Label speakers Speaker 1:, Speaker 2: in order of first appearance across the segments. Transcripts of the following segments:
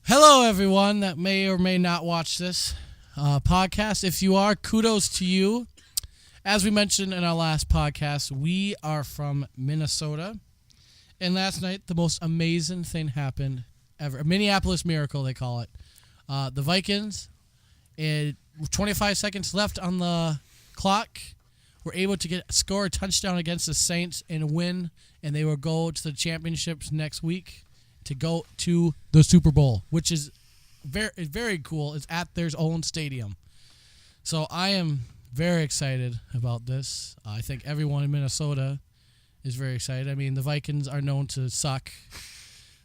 Speaker 1: Hello, everyone that may or may not watch this podcast. If you are, kudos to you. As we mentioned in our last podcast, we are from Minnesota. And last night, the most amazing thing happened ever. A Minneapolis miracle, they call it. The Vikings, 25 seconds left on the clock, were able to score a touchdown against the Saints and win. And they will go to the championships next week to go to the Super Bowl, which is very, very cool. It's at their own stadium. So I am very excited about this. I think everyone in Minnesota is very excited. I mean, the Vikings are known to suck.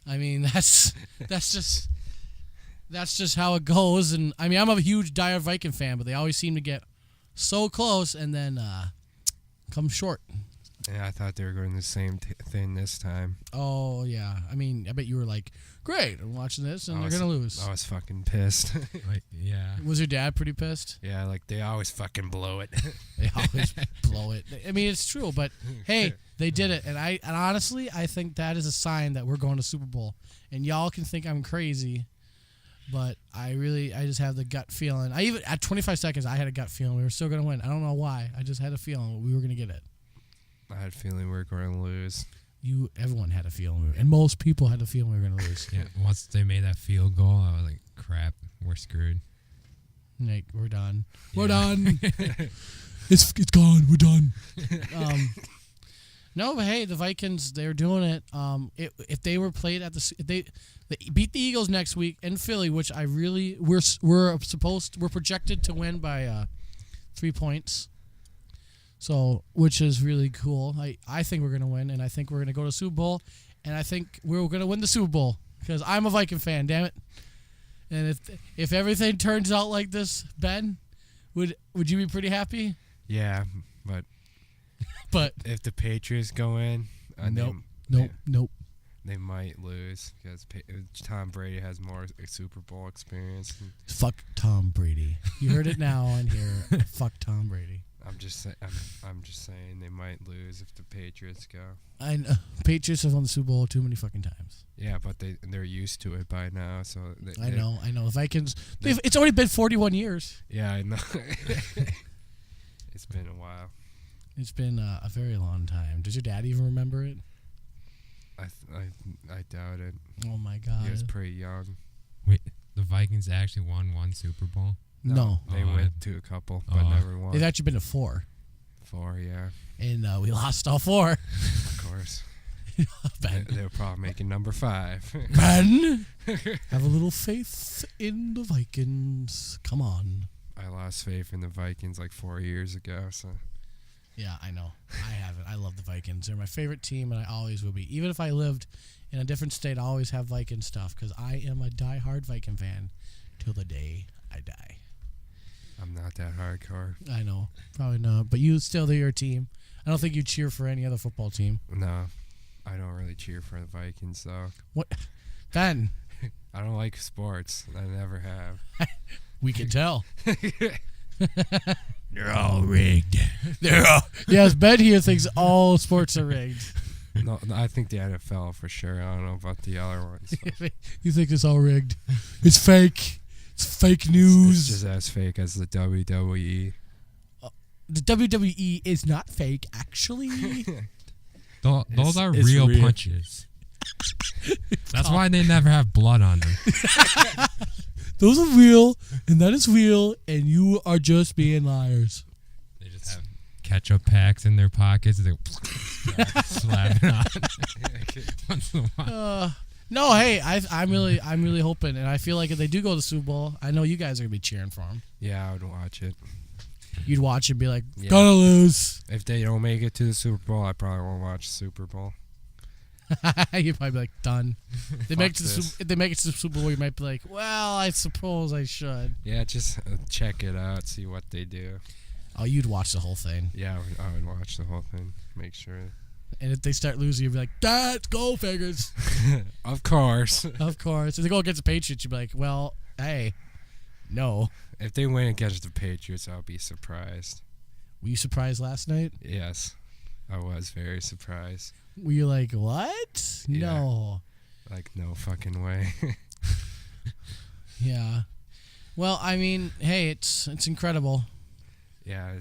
Speaker 1: I mean, that's just how it goes. And I mean, I'm a huge dire Viking fan, but they always seem to get so close and then come short.
Speaker 2: Yeah, I thought they were going the same thing this time.
Speaker 1: Oh, yeah. I mean, I bet you were like, great, I'm watching this, and they're going to lose.
Speaker 2: I was fucking pissed.
Speaker 3: Yeah.
Speaker 1: Was your dad pretty pissed?
Speaker 2: Yeah, like, they always fucking blow it.
Speaker 1: They always blow it. I mean, it's true, but, hey, they did it. And honestly, I think that is a sign that we're going to Super Bowl. And y'all can think I'm crazy, but I just have the gut feeling. At 25 seconds, I had a gut feeling we were still going to win. I don't know why. I just had a feeling we were going to get it.
Speaker 2: I had a feeling we were going to lose.
Speaker 1: Everyone had a feeling, and most people had a feeling we were going to lose.
Speaker 3: Yeah. Once they made that field goal, I was like, "Crap, we're screwed."
Speaker 1: Like, we're done.
Speaker 3: Yeah.
Speaker 1: We're done. It's gone. We're done. No, but hey, the Vikings, they're doing it. If they were played at they beat the Eagles next week in Philly, which we're projected to win by 3 points. So, which is really cool. I think we're going to win, and I think we're going to go to Super Bowl, and I think we're going to win the Super Bowl because I'm a Viking fan, damn it. And if everything turns out like this, Ben, would you be pretty happy?
Speaker 2: Yeah, but if the Patriots go in,
Speaker 1: Nope.
Speaker 2: They might lose because Tom Brady has more Super Bowl experience.
Speaker 1: Fuck Tom Brady. You heard it now on here. Fuck Tom Brady.
Speaker 2: I'm just saying they might lose if the Patriots go.
Speaker 1: I know. Patriots have won the Super Bowl too many fucking times.
Speaker 2: Yeah, but they're used to it by now. So
Speaker 1: I know. The Vikings. It's already been 41 years.
Speaker 2: Yeah, I know. It's been a while.
Speaker 1: It's been a very long time. Does your dad even remember it?
Speaker 2: I doubt it.
Speaker 1: Oh my God.
Speaker 2: He was pretty young.
Speaker 3: Wait, the Vikings actually won one Super Bowl?
Speaker 1: No.
Speaker 2: They went to a couple, but never won.
Speaker 1: They've actually been to 4.
Speaker 2: 4, yeah.
Speaker 1: And we lost all 4.
Speaker 2: Of course.
Speaker 1: Ben.
Speaker 2: They were probably making number 5.
Speaker 1: Ben, have a little faith in the Vikings. Come on.
Speaker 2: I lost faith in the Vikings like 4 years ago. So.
Speaker 1: Yeah, I know. I haven't. I love the Vikings. They're my favorite team, and I always will be. Even if I lived in a different state, I always have Viking stuff because I am a diehard Viking fan till the day I die.
Speaker 2: I'm not that hardcore.
Speaker 1: I know. Probably not. But they're your team. I don't think you cheer for any other football team.
Speaker 2: No. I don't really cheer for the Vikings, though.
Speaker 1: What? Ben.
Speaker 2: I don't like sports. I never have.
Speaker 1: We can tell. They're all rigged. Yes, Ben here thinks all sports are rigged.
Speaker 2: No, I think the NFL for sure. I don't know about the other ones.
Speaker 1: You think it's all rigged? It's fake. It's fake news.
Speaker 2: It's just as fake as the WWE.
Speaker 1: The WWE is not fake, actually.
Speaker 3: Those are real punches. That's why they never have blood on them.
Speaker 1: Those are real, and that is real, and you are just being liars.
Speaker 3: They just have ketchup packs in their pockets. They slap it on once in a while.
Speaker 1: No, hey, I'm really hoping, and I feel like if they do go to the Super Bowl, I know you guys are gonna be cheering for them.
Speaker 2: Yeah, I would watch it.
Speaker 1: You'd watch it and be like, gotta lose.
Speaker 2: If they don't make it to the Super Bowl, I probably won't watch the Super Bowl.
Speaker 1: You'd probably be like, done. If they make it to the Super Bowl, you might be like, well, I suppose I should.
Speaker 2: Yeah, just check it out, see what they do.
Speaker 1: Oh, you'd watch the whole thing.
Speaker 2: Yeah, I would watch the whole thing. Make sure.
Speaker 1: And if they start losing, you'd be like, go figures.
Speaker 2: Of course.
Speaker 1: Of course. If they go against the Patriots, you'd be like, well, hey, no.
Speaker 2: If they win against the Patriots, I'll be surprised.
Speaker 1: Were you surprised last night?
Speaker 2: Yes. I was very surprised.
Speaker 1: Were you like, what?
Speaker 2: Yeah.
Speaker 1: No.
Speaker 2: Like, no fucking way.
Speaker 1: Yeah. Well, I mean, hey, it's incredible.
Speaker 2: Yeah,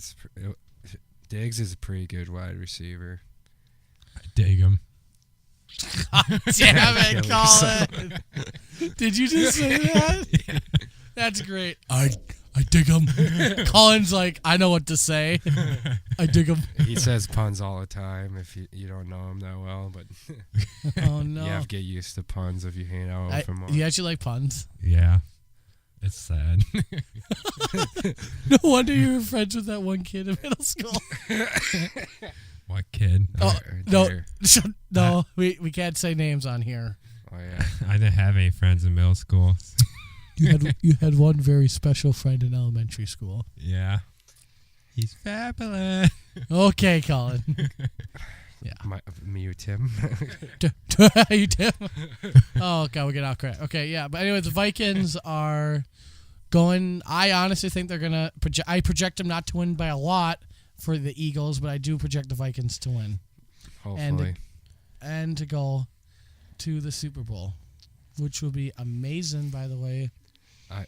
Speaker 2: Diggs is a pretty good wide receiver.
Speaker 3: I dig him.
Speaker 1: Damn it, Colin. Did you just say that?
Speaker 3: Yeah.
Speaker 1: That's great. I dig him. Colin's like, I know what to say. I dig him.
Speaker 2: He says puns all the time if you don't know him that well, but
Speaker 1: Oh, no.
Speaker 2: you have to get used to puns if you hang out with him more.
Speaker 1: You actually like puns?
Speaker 3: Yeah. It's sad.
Speaker 1: No wonder you were friends with that one kid in middle school.
Speaker 3: What kid?
Speaker 1: Oh, no.
Speaker 2: There.
Speaker 1: No, we can't say names on here.
Speaker 2: Oh yeah.
Speaker 3: I didn't have any friends in middle school.
Speaker 1: You had one very special friend in elementary school.
Speaker 3: Yeah. He's fabulous.
Speaker 1: Okay, Colin. Yeah.
Speaker 2: Me or Tim.
Speaker 1: You Tim? Oh, God, we get out correct. Okay, yeah. But anyway, the Vikings are going. I honestly think they're going to I project them not to win by a lot for the Eagles, but I do project the Vikings to win.
Speaker 2: Hopefully.
Speaker 1: And to go to the Super Bowl, which will be amazing, by the way.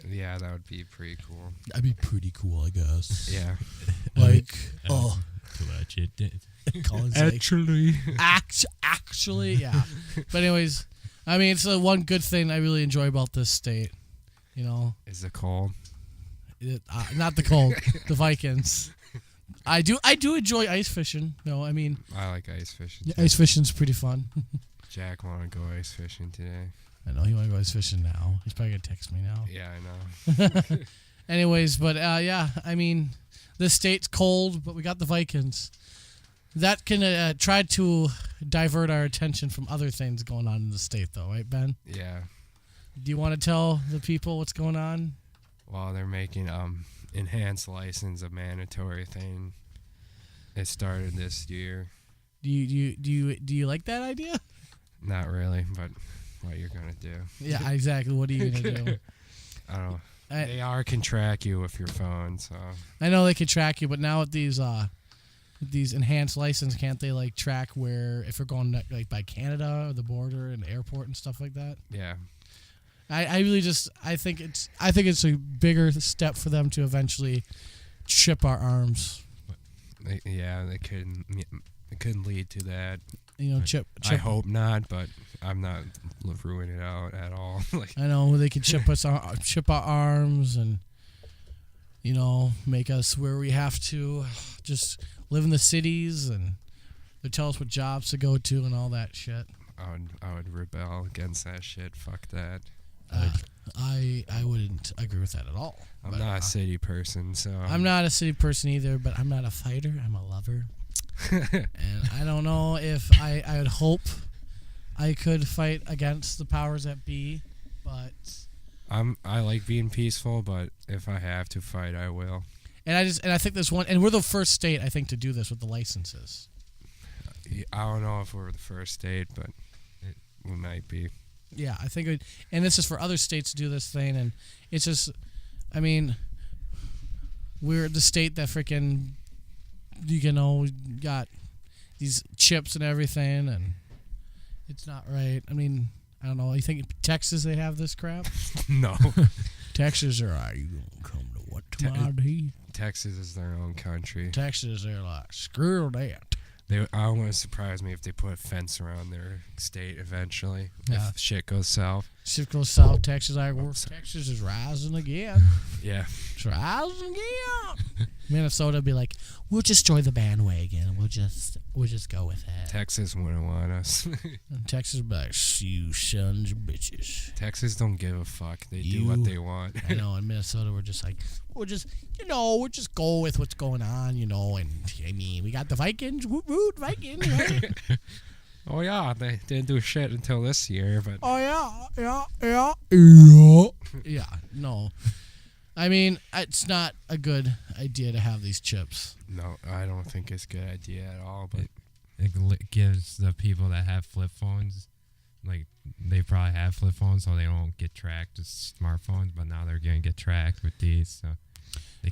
Speaker 2: Yeah, that would be pretty cool.
Speaker 1: That'd be pretty cool, I guess.
Speaker 2: Yeah.
Speaker 1: Like,
Speaker 3: Clutch it.
Speaker 1: Colin's like,
Speaker 2: Actually.
Speaker 1: actually, yeah. But anyways, I mean, it's the one good thing I really enjoy about this state. You know,
Speaker 2: Is it cold?
Speaker 1: not the cold, the Vikings. I do enjoy ice fishing. No, I mean,
Speaker 2: I like ice fishing.
Speaker 1: yeah,
Speaker 2: too.
Speaker 1: ice fishing's pretty fun.
Speaker 2: Jack want to go ice fishing today.
Speaker 1: I know he want to go ice fishing now. He's probably gonna text me now.
Speaker 2: Yeah, I know.
Speaker 1: Anyways, but yeah, I mean, this state's cold, but we got the Vikings. That can try to divert our attention from other things going on in the state, though, right, Ben?
Speaker 2: Yeah.
Speaker 1: Do you want to tell the people what's going on?
Speaker 2: Well, they're making enhanced license a mandatory thing. It started this year.
Speaker 1: Do you like that idea?
Speaker 2: Not really, but what you're gonna do?
Speaker 1: Yeah, exactly. What are you gonna do?
Speaker 2: I don't know.
Speaker 1: I
Speaker 2: They can track you with your phone, so
Speaker 1: know they can track you, but now with these enhanced license, can't they like track where if you're going like by Canada or the border and the airport and stuff like that?
Speaker 2: yeah.
Speaker 1: I really I think it's a bigger step for them to eventually chip our arms.
Speaker 2: It could lead to that.
Speaker 1: You know, chip.
Speaker 2: I hope not, but I'm not ruining it out at all. Like,
Speaker 1: I know they could chip our arms and, you know, make us where we have to just live in the cities, and they tell us what jobs to go to and all that shit.
Speaker 2: I would rebel against that shit. Fuck that.
Speaker 1: I wouldn't agree with that at all.
Speaker 2: I'm
Speaker 1: But,
Speaker 2: not a city person, so
Speaker 1: I'm not a city person either, but I'm not a fighter. I'm a lover. And I don't know if I would hope I could fight against the powers that be, but
Speaker 2: I like being peaceful, but if I have to fight, I will.
Speaker 1: and I think this one, and we're the first state I think to do this with the licenses.
Speaker 2: I don't know if we're the first state, but we might be.
Speaker 1: Yeah, I think, and this is for other states to do this thing, and it's just, I mean, we're the state that freaking, you know, got these chips and everything, and it's not right. I mean, I don't know. You think Texas they have this crap?
Speaker 2: No.
Speaker 1: Texas are, you gonna come to what tomorrow?
Speaker 2: Texas is their own country.
Speaker 1: Texas, they're like, screw that.
Speaker 2: I wouldn't surprise me if they put a fence around their state eventually.
Speaker 1: Yeah.
Speaker 2: If shit goes south.
Speaker 1: Shit goes south. Texas, Texas is rising again.
Speaker 2: Yeah.
Speaker 1: It's rising again. Minnesota would be like, we'll just join the bandwagon. We'll just go with it.
Speaker 2: Texas wouldn't want us.
Speaker 1: And Texas would be like, you sons of bitches.
Speaker 2: Texas don't give a fuck. They do what they want.
Speaker 1: I know. In Minnesota, we're just like, we'll just go with what's going on, you know. And I mean, we got the Vikings. Woot woot, Vikings. Right?
Speaker 2: Oh yeah, they didn't do shit until this year, but
Speaker 1: Oh yeah. Yeah, no. I mean, it's not a good idea to have these chips.
Speaker 2: no, I don't think it's a good idea at all. But
Speaker 3: It gives the people that have flip phones, like, they probably have flip phones, so they don't get tracked as smartphones, but now they're going to get tracked with these. So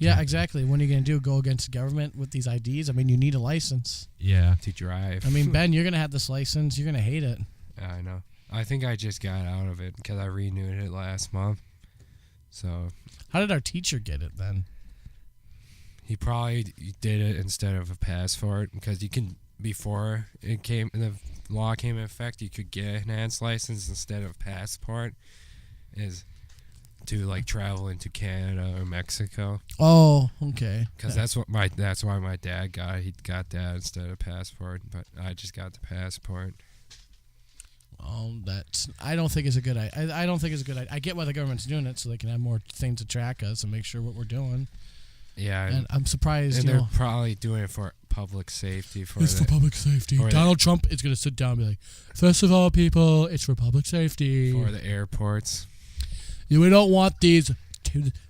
Speaker 1: Yeah, exactly. What are you going to do? Go against the government with these IDs? I mean, you need a license.
Speaker 3: Yeah.
Speaker 2: to drive.
Speaker 1: I mean, Ben, you're going to have this license. You're going to hate it.
Speaker 2: I know. I think I just got out of it because I renewed it last month. So
Speaker 1: How did our teacher get it then?
Speaker 2: he probably did it instead of a passport because you can, before the law came in effect, you could get an enhanced license instead of passport, is to like travel into Canada or Mexico.
Speaker 1: Oh, okay.
Speaker 2: Because that's why my dad got it. He got that instead of passport, but I just got the passport.
Speaker 1: I don't think it's a good idea. I don't think it's a good idea. I get why the government's doing it so they can have more things to track us and make sure what we're doing.
Speaker 2: Yeah,
Speaker 1: And I'm surprised.
Speaker 2: and they're probably doing it for public safety.
Speaker 1: It's for public safety. Donald Trump is going to sit down and be like, first of all, people, it's for public safety.
Speaker 2: For the airports.
Speaker 1: Yeah, we don't want these.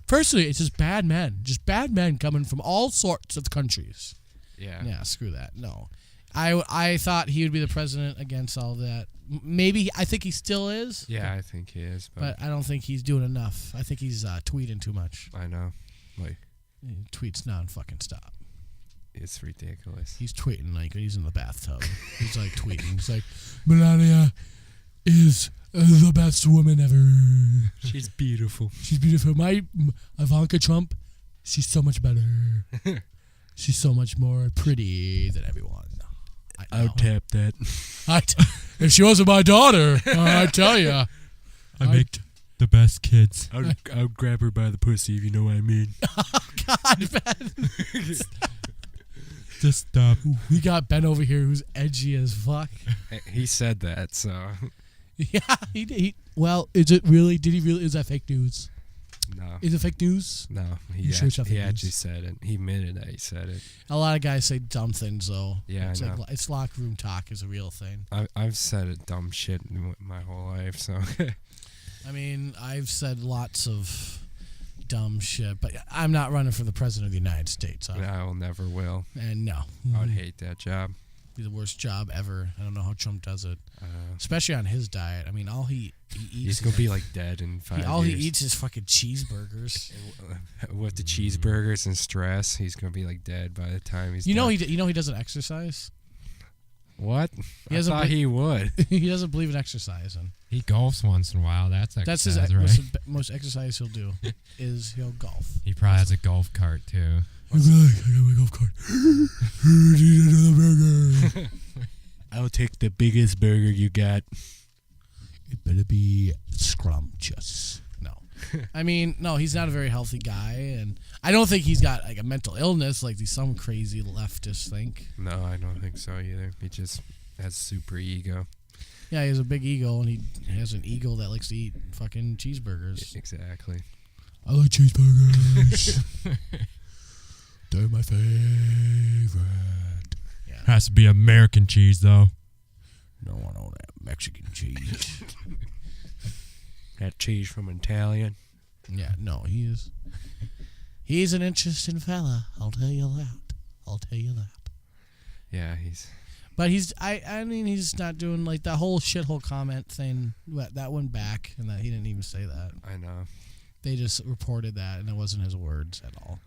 Speaker 1: Firstly, it's just bad men. Just bad men coming from all sorts of countries.
Speaker 2: Yeah.
Speaker 1: Yeah, screw that. No. I thought he would be the president against all that. Maybe. I think he still is.
Speaker 2: Yeah, I think he is.
Speaker 1: But I don't think he's doing enough. I think he's tweeting too much.
Speaker 2: I know. Like,
Speaker 1: He tweets non-fucking stop.
Speaker 2: it's ridiculous.
Speaker 1: He's tweeting like he's in the bathtub. He's like tweeting. He's like, Melania is the best woman ever.
Speaker 2: She's beautiful.
Speaker 1: She's beautiful. My Ivanka Trump, she's so much better. She's so much more pretty than everyone.
Speaker 2: I'll tap that.
Speaker 1: If she wasn't my daughter, I tell you.
Speaker 3: I make the best kids.
Speaker 2: I'll grab her by the pussy, if you know what I mean.
Speaker 1: God, Ben.
Speaker 3: Just stop.
Speaker 1: We got Ben over here who's edgy as fuck.
Speaker 2: He said that, so.
Speaker 1: Yeah, he well, is it really? Did he really? Is that fake news?
Speaker 2: No.
Speaker 1: Is it fake news?
Speaker 2: No,
Speaker 1: You sure it's not fake
Speaker 2: actually
Speaker 1: news?
Speaker 2: said it. He admitted that he said it.
Speaker 1: A lot of guys say dumb things though.
Speaker 2: Yeah,
Speaker 1: it's
Speaker 2: I know.
Speaker 1: it's locker room talk is a real thing.
Speaker 2: I've said it dumb shit my whole life, so.
Speaker 1: I mean, I've said lots of dumb shit, but I'm not running for the president of the United States.
Speaker 2: I will never will.
Speaker 1: And no,
Speaker 2: I would hate that job.
Speaker 1: be the worst job ever. I don't know how Trump does it, especially on his diet. I mean, all he eats.
Speaker 2: He's gonna be like dead in 5 years.
Speaker 1: All he eats is fucking cheeseburgers.
Speaker 2: With the cheeseburgers and stress, he's gonna be like dead by the time he's.
Speaker 1: You know
Speaker 2: dead.
Speaker 1: he doesn't exercise.
Speaker 2: What?
Speaker 1: He
Speaker 2: I
Speaker 1: doesn't
Speaker 2: thought he would.
Speaker 1: He doesn't believe in exercising.
Speaker 3: He golfs once in a while. That's
Speaker 1: That's
Speaker 3: exercise,
Speaker 1: his
Speaker 3: right?
Speaker 1: most exercise he'll do is he'll golf.
Speaker 3: He probably has a golf cart too.
Speaker 1: He'll be like, I got my golf cart. Need another burger.
Speaker 2: I'll take the biggest burger you got.
Speaker 1: It better be scrumptious. No. I mean, no, he's not a very healthy guy, and I don't think he's got like a mental illness like some crazy leftists think.
Speaker 2: No, I don't think so either. He just has super ego.
Speaker 1: Yeah, he has a big ego, and he has an ego that likes to eat fucking cheeseburgers.
Speaker 2: Exactly.
Speaker 1: I like cheeseburgers. They're my favorite. Yeah.
Speaker 3: Has to be American cheese though.
Speaker 1: Don't want all that Mexican cheese.
Speaker 2: That cheese from Italian.
Speaker 1: Yeah, no, he's an interesting fella. I'll tell you that.
Speaker 2: Yeah, he's.
Speaker 1: But I mean, he's not doing like that whole shithole comment thing. That went back, and that he didn't even say that.
Speaker 2: I know.
Speaker 1: They just reported that, and it wasn't his words at all.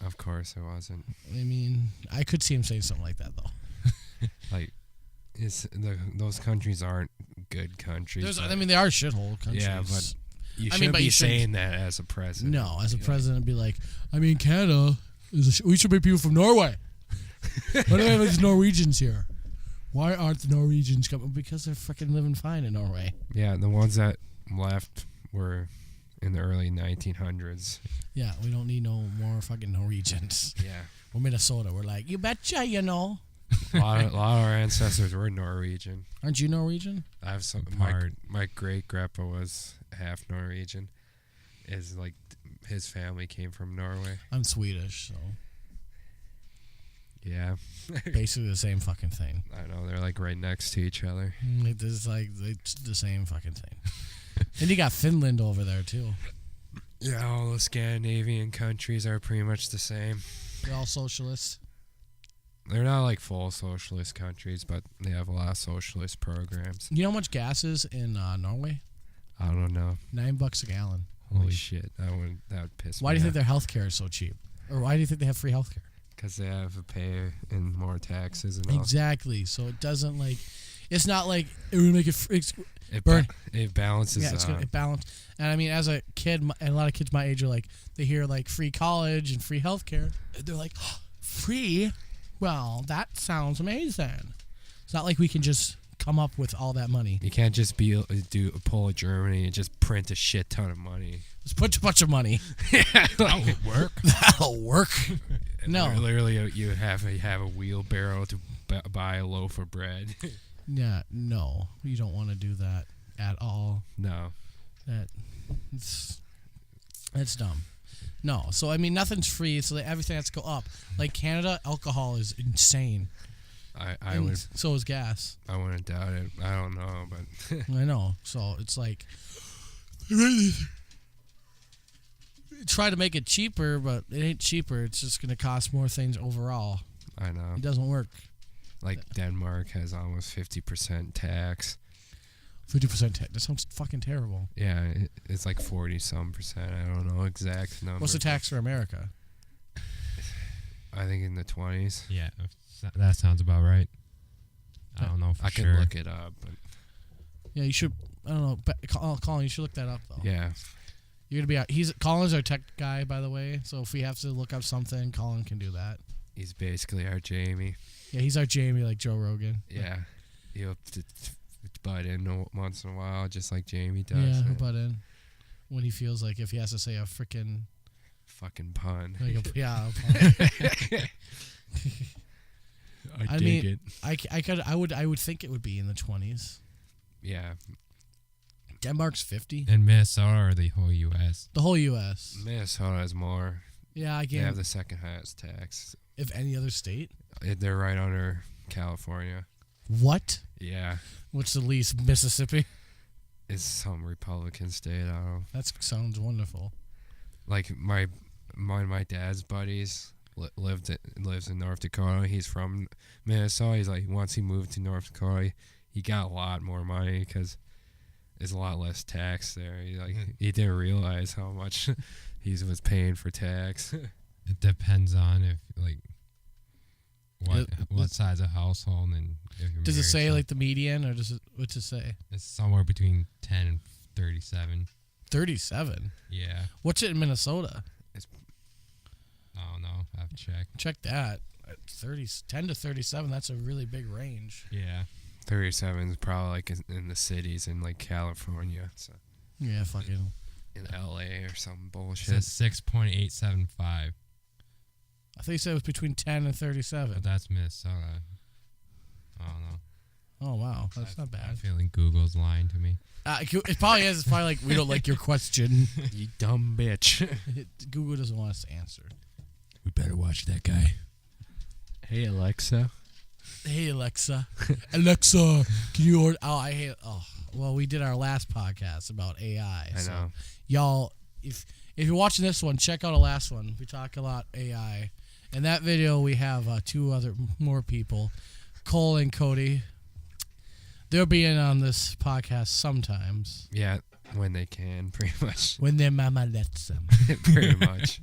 Speaker 2: Of course, it wasn't.
Speaker 1: I mean, I could see him saying something like that though.
Speaker 2: Like, those countries aren't good countries.
Speaker 1: I mean, they are shithole countries.
Speaker 2: Yeah, but you
Speaker 1: I mean,
Speaker 2: shouldn't
Speaker 1: but
Speaker 2: be
Speaker 1: you shouldn't-
Speaker 2: saying that as a president.
Speaker 1: No, as a president, be like, I mean, Canada we should bring people from Norway. Why do we have these Norwegians here? Why aren't the Norwegians coming? Because they're freaking living fine in Norway.
Speaker 2: Yeah, the ones that left were in the early 1900s.
Speaker 1: Yeah, we don't need no more fucking Norwegians.
Speaker 2: Yeah.
Speaker 1: We're Minnesota. We're like, you betcha, you know.
Speaker 2: A lot of our ancestors were Norwegian.
Speaker 1: Aren't you Norwegian?
Speaker 2: I have some. My great grandpa was half Norwegian. Is like his family came from Norway.
Speaker 1: I'm Swedish, so
Speaker 2: Yeah,
Speaker 1: basically the same fucking thing.
Speaker 2: I know they're like right next to each other.
Speaker 1: It's like it's the same fucking thing. And you got Finland over there too.
Speaker 2: Yeah, all the Scandinavian countries are pretty much the same.
Speaker 1: They're all socialists.
Speaker 2: They're not like full socialist countries, but they have a lot of socialist programs.
Speaker 1: You know how much gas is in Norway?
Speaker 2: I don't know.
Speaker 1: $9 a gallon.
Speaker 2: Holy shit, that would piss me
Speaker 1: Why do you think
Speaker 2: off.
Speaker 1: their health care is so cheap? Or why do you think they have free health care?
Speaker 2: Because they have to pay in more taxes and all.
Speaker 1: Exactly. So it doesn't like It's not like it would make it.
Speaker 2: It balances.
Speaker 1: Yeah, it's gonna balance. And I mean, as a kid, and a lot of kids my age are like, they hear like free college and free healthcare. They're like, oh, free? Well, that sounds amazing. It's not like we can just come up with all that money.
Speaker 2: You can't just pull a Germany and just print a shit ton of money.
Speaker 1: Just put a bunch of money.
Speaker 3: That'll work.
Speaker 1: That'll work. No.
Speaker 2: Literally, you have a wheelbarrow to buy a loaf of bread.
Speaker 1: Yeah, no. You don't want to do that at all.
Speaker 2: No.
Speaker 1: That's dumb. No. So, I mean, nothing's free, so everything has to go up. Like Canada, alcohol is insane.
Speaker 2: I would.
Speaker 1: So is gas.
Speaker 2: I wouldn't doubt it. I don't know, but
Speaker 1: I know. So it's like try to make it cheaper, but it ain't cheaper. It's just going to cost more things overall.
Speaker 2: I know.
Speaker 1: It doesn't work.
Speaker 2: Like Denmark has almost 50% tax.
Speaker 1: 50% tax. That sounds fucking terrible.
Speaker 2: Yeah, it's like 40-some%. I don't know exact number.
Speaker 1: What's the tax for America?
Speaker 2: I think in the 20s.
Speaker 3: Yeah, that sounds about right. I don't know for sure.
Speaker 2: I can look it up, but
Speaker 1: yeah, you should. I don't know. Colin, you should look that up though.
Speaker 2: yeah.
Speaker 1: You're gonna be out. Colin's our tech guy, by the way. So if we have to look up something, Colin can do that.
Speaker 2: He's basically our Jamie.
Speaker 1: Yeah, he's our Jamie, like Joe Rogan.
Speaker 2: Yeah, he'll butt in once in a while, just like Jamie does.
Speaker 1: Yeah, he'll butt in when he feels like if he has to say a freaking
Speaker 2: fucking pun.
Speaker 1: Like a pun. I
Speaker 2: dig
Speaker 1: mean,
Speaker 2: it.
Speaker 1: I would think it would be in the 20s.
Speaker 2: Yeah.
Speaker 1: Denmark's 50.
Speaker 3: In Minnesota or the whole U.S.?
Speaker 1: The whole U.S.
Speaker 2: Minnesota has more.
Speaker 1: Yeah, I
Speaker 2: They
Speaker 1: can't.
Speaker 2: have the second highest tax.
Speaker 1: If any other state.
Speaker 2: They're right under California.
Speaker 1: What?
Speaker 2: Yeah.
Speaker 1: What's the least? Mississippi?
Speaker 2: It's some Republican state. I don't know.
Speaker 1: That sounds wonderful.
Speaker 2: Like my dad's buddies lives in North Dakota. He's from Minnesota. He's like, once he moved to North Dakota, he got a lot more money because there's a lot less tax there. He didn't realize how much he was paying for tax.
Speaker 3: It depends on if what size of household and if you're
Speaker 1: Does it
Speaker 3: married,
Speaker 1: say
Speaker 3: so
Speaker 1: like the median, or what's it say?
Speaker 3: it's somewhere between 10 and 37.
Speaker 1: 37.
Speaker 3: Yeah,
Speaker 1: What's it in Minnesota?
Speaker 3: I don't know. I have to check.
Speaker 1: Check that. 10 to 37. That's a really big range.
Speaker 3: Yeah,
Speaker 2: 37 is probably like in the cities in like California, so
Speaker 1: Yeah, fucking.
Speaker 2: in LA or some
Speaker 3: it
Speaker 2: bullshit.
Speaker 3: says 6.875.
Speaker 1: I think you said it was between 10 and 37.
Speaker 3: But that's Minnesota. I don't know.
Speaker 1: Oh wow, that's not
Speaker 3: I'm
Speaker 1: bad.
Speaker 3: feeling Google's lying to me.
Speaker 1: It probably is. It's probably like we don't like your question.
Speaker 2: You dumb bitch.
Speaker 1: Google doesn't want us to answer.
Speaker 3: We better watch that guy.
Speaker 2: Hey Alexa.
Speaker 1: Hey Alexa, Alexa, can you order? Oh, I hate. Oh, well, we did our last podcast about AI.
Speaker 2: I know.
Speaker 1: Y'all, if you're watching this one, check out the last one. We talk a lot AI. In that video, we have more people, Cole and Cody. They'll be in on this podcast sometimes.
Speaker 2: Yeah, when they can, pretty much.
Speaker 1: When their mama lets them.
Speaker 2: Pretty much.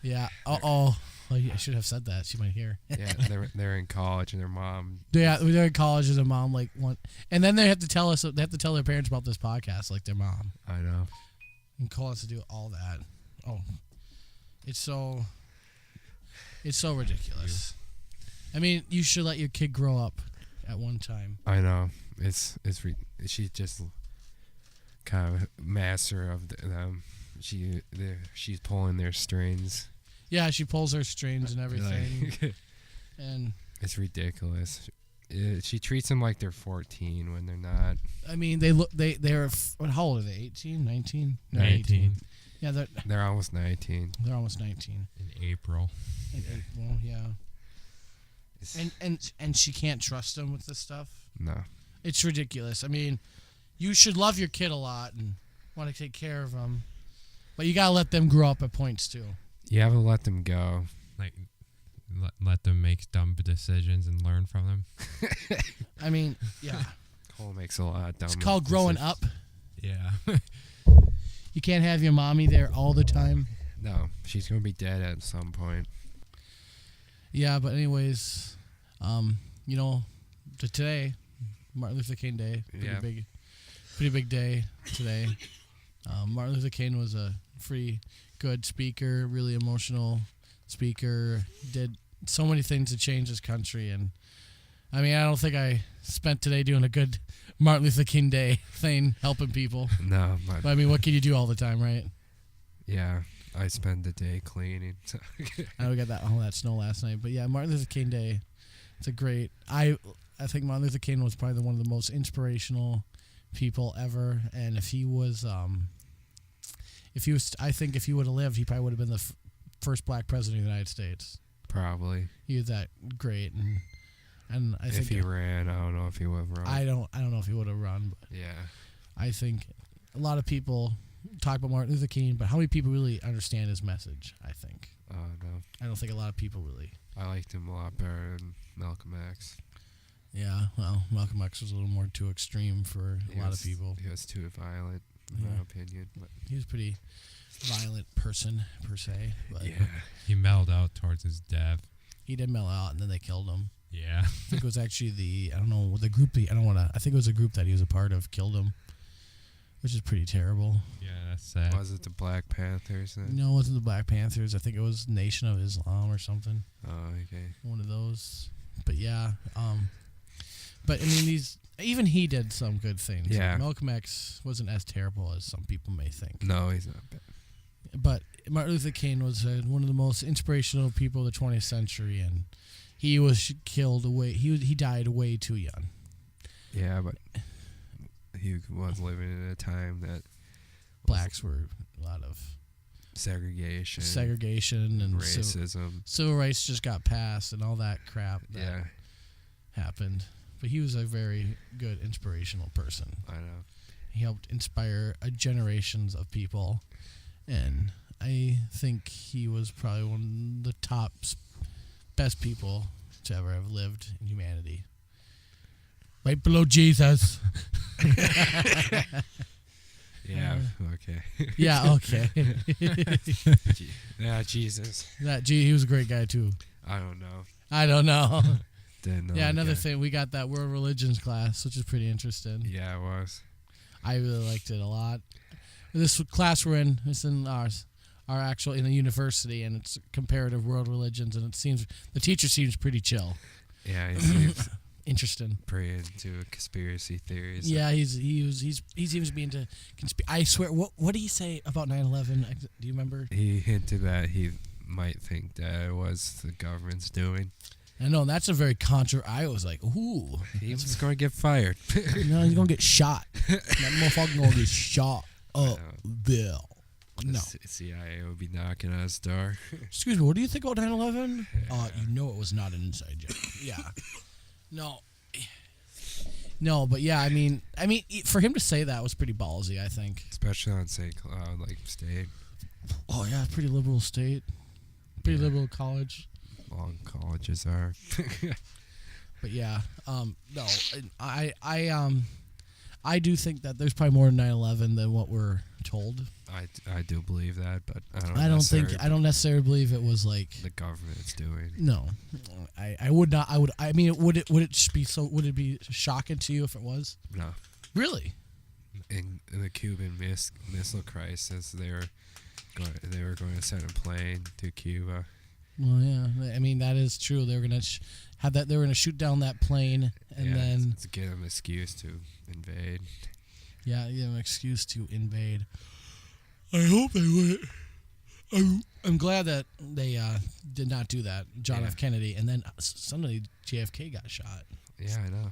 Speaker 1: Yeah. Well, I should have said that. She might hear.
Speaker 2: Yeah, they're in college and their mom.
Speaker 1: Yeah, they're in college and their mom and then they have to tell us. They have to tell their parents about this podcast, like their mom,
Speaker 2: I know.
Speaker 1: and call us to do all that. Oh, it's so ridiculous. I mean, you should let your kid grow up at one time.
Speaker 2: I know. She's just kind of master of them. She's pulling their strings.
Speaker 1: Yeah, she pulls her strings and everything,
Speaker 2: Like,
Speaker 1: and
Speaker 2: it's ridiculous. She treats them like they're 14 when they're not.
Speaker 1: I mean, they're how old are they? 18, 19? No,
Speaker 3: 19
Speaker 1: Yeah,
Speaker 2: They're almost 19.
Speaker 1: they're almost 19.
Speaker 3: in April.
Speaker 1: In April, yeah. And she can't trust them with this stuff.
Speaker 2: No.
Speaker 1: It's ridiculous. I mean, you should love your kid a lot and want to take care of them, but you gotta let them grow up at points too.
Speaker 2: You have to let them go.
Speaker 3: Like, let them make dumb decisions and learn from them.
Speaker 1: I mean, yeah.
Speaker 2: Cole makes a lot of dumb.
Speaker 1: It's called growing up.
Speaker 3: Yeah.
Speaker 1: You can't have your mommy there all the time.
Speaker 2: No, she's gonna be dead at some point.
Speaker 1: Yeah, but anyways, today Martin Luther King Day.
Speaker 2: Yeah.
Speaker 1: Pretty big day today. Martin Luther King was a pretty good speaker, really emotional speaker. Did so many things to change this country, and I mean, I don't think I spent today doing a good Martin Luther King Day thing, helping people.
Speaker 2: No,
Speaker 1: But I mean, what can you do all the time, right?
Speaker 2: yeah, I spend the day cleaning. So
Speaker 1: I know we got all that snow last night, but yeah, Martin Luther King Day. It's a great. I think Martin Luther King was probably one of the most inspirational people ever, and if he was, I think if he would have lived, he probably would have been the first black president of the United States.
Speaker 2: probably.
Speaker 1: He was that great, and I think
Speaker 2: If he ran, I don't know if he would run.
Speaker 1: I don't know if he would have run, but
Speaker 2: Yeah.
Speaker 1: I think a lot of people talk about Martin Luther King, but how many people really understand his message? I think.
Speaker 2: No.
Speaker 1: I don't think a lot of people really.
Speaker 2: I liked him a lot better than Malcolm X.
Speaker 1: Yeah, well, Malcolm X was a little more too extreme for a lot of people.
Speaker 2: He was too violent, in my opinion. But
Speaker 1: He was a pretty violent person, per se. But
Speaker 2: yeah.
Speaker 3: He mellowed out towards his death.
Speaker 1: he did mellow out, and then they killed him.
Speaker 3: Yeah.
Speaker 1: I think it was actually I think it was a group that he was a part of killed him, which is pretty terrible.
Speaker 3: Yeah, that's sad.
Speaker 2: Was it the Black Panthers then?
Speaker 1: No, it wasn't the Black Panthers. I think it was Nation of Islam or something.
Speaker 2: Oh, okay.
Speaker 1: One of those. But yeah, but I mean, even he did some good things.
Speaker 2: Yeah.
Speaker 1: Like Malcolm X wasn't as terrible as some people may think.
Speaker 2: No, he's not bad.
Speaker 1: But Martin Luther King was one of the most inspirational people of the 20th century, and he was killed away. He died way too young.
Speaker 2: Yeah, but he was living in a time that
Speaker 1: Blacks were a lot of
Speaker 2: segregation
Speaker 1: and
Speaker 2: racism.
Speaker 1: civil rights just got passed and all that crap that happened. But he was a very good inspirational person.
Speaker 2: I know.
Speaker 1: He helped inspire generations of people, and I think he was probably one of the top best people to ever have lived in humanity. Right below Jesus.
Speaker 2: Yeah, okay.
Speaker 1: Yeah, okay.
Speaker 2: Yeah, Jesus.
Speaker 1: He was a great guy too.
Speaker 2: I don't know. Didn't know.
Speaker 1: Yeah,
Speaker 2: the
Speaker 1: another
Speaker 2: guy.
Speaker 1: thing, we got that world religions class, which is pretty interesting.
Speaker 2: Yeah, it was.
Speaker 1: I really liked it a lot. This class we're in, it's in our actual in the university, and it's comparative world religions, and it seems the teacher seems pretty chill.
Speaker 2: Yeah, he seems
Speaker 1: Interesting.
Speaker 2: pretty into conspiracy theories.
Speaker 1: Yeah, he seems to be into I swear, what did he say about 9/11? Do you remember?
Speaker 2: He hinted that he might think that it was the government's doing.
Speaker 1: I know, and that's a very I was like, ooh,
Speaker 2: He was going to get fired.
Speaker 1: no, he's gonna get shot. That motherfucker gonna get shot up, Bill. No.
Speaker 2: The CIA would be knocking on his door.
Speaker 1: Excuse me, what do you think about 9/11? You know it was not an inside job. Yeah. No, but yeah, I mean, for him to say that was pretty ballsy, I think.
Speaker 2: Especially on St. Cloud, like state.
Speaker 1: Oh yeah, pretty liberal state, pretty liberal college.
Speaker 2: Long colleges are.
Speaker 1: But yeah, no, I do think that there's probably more to 9/11 than what we're told.
Speaker 2: I do believe that, but
Speaker 1: I don't necessarily believe it was like
Speaker 2: the government's doing.
Speaker 1: No, I would not. I mean, would it be shocking to you if it was?
Speaker 2: No.
Speaker 1: Really?
Speaker 2: In the Cuban missile crisis, they were going to send a plane to Cuba.
Speaker 1: Well, yeah. I mean, that is true. They were going to have that. They were going to shoot down that plane, and then
Speaker 2: to give them an excuse to invade.
Speaker 1: Yeah, give them an excuse to invade. I hope they would. I'm glad that they did not do that. John F. Kennedy, and then suddenly JFK got shot.
Speaker 2: Yeah, I know.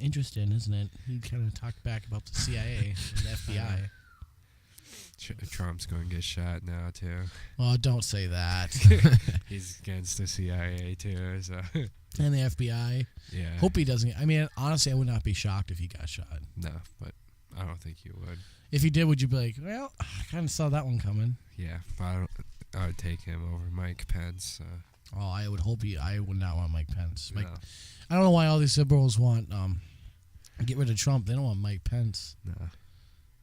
Speaker 1: Interesting, isn't it? He kind of talked back about the CIA and the FBI.
Speaker 2: Trump's going to get shot now too.
Speaker 1: Well, don't say that.
Speaker 2: He's against the CIA too, so.
Speaker 1: And the FBI.
Speaker 2: Yeah.
Speaker 1: Hope he doesn't. I mean, honestly, I would not be shocked if he got shot.
Speaker 2: No, but I don't think you would.
Speaker 1: If he did, would you be like, well, I kind of saw that one coming?
Speaker 2: Yeah, but I would take him over Mike Pence.
Speaker 1: Oh, I would hope I would not want Mike Pence.
Speaker 2: No.
Speaker 1: I don't know why all these liberals want get rid of Trump. They don't want Mike Pence.
Speaker 2: No.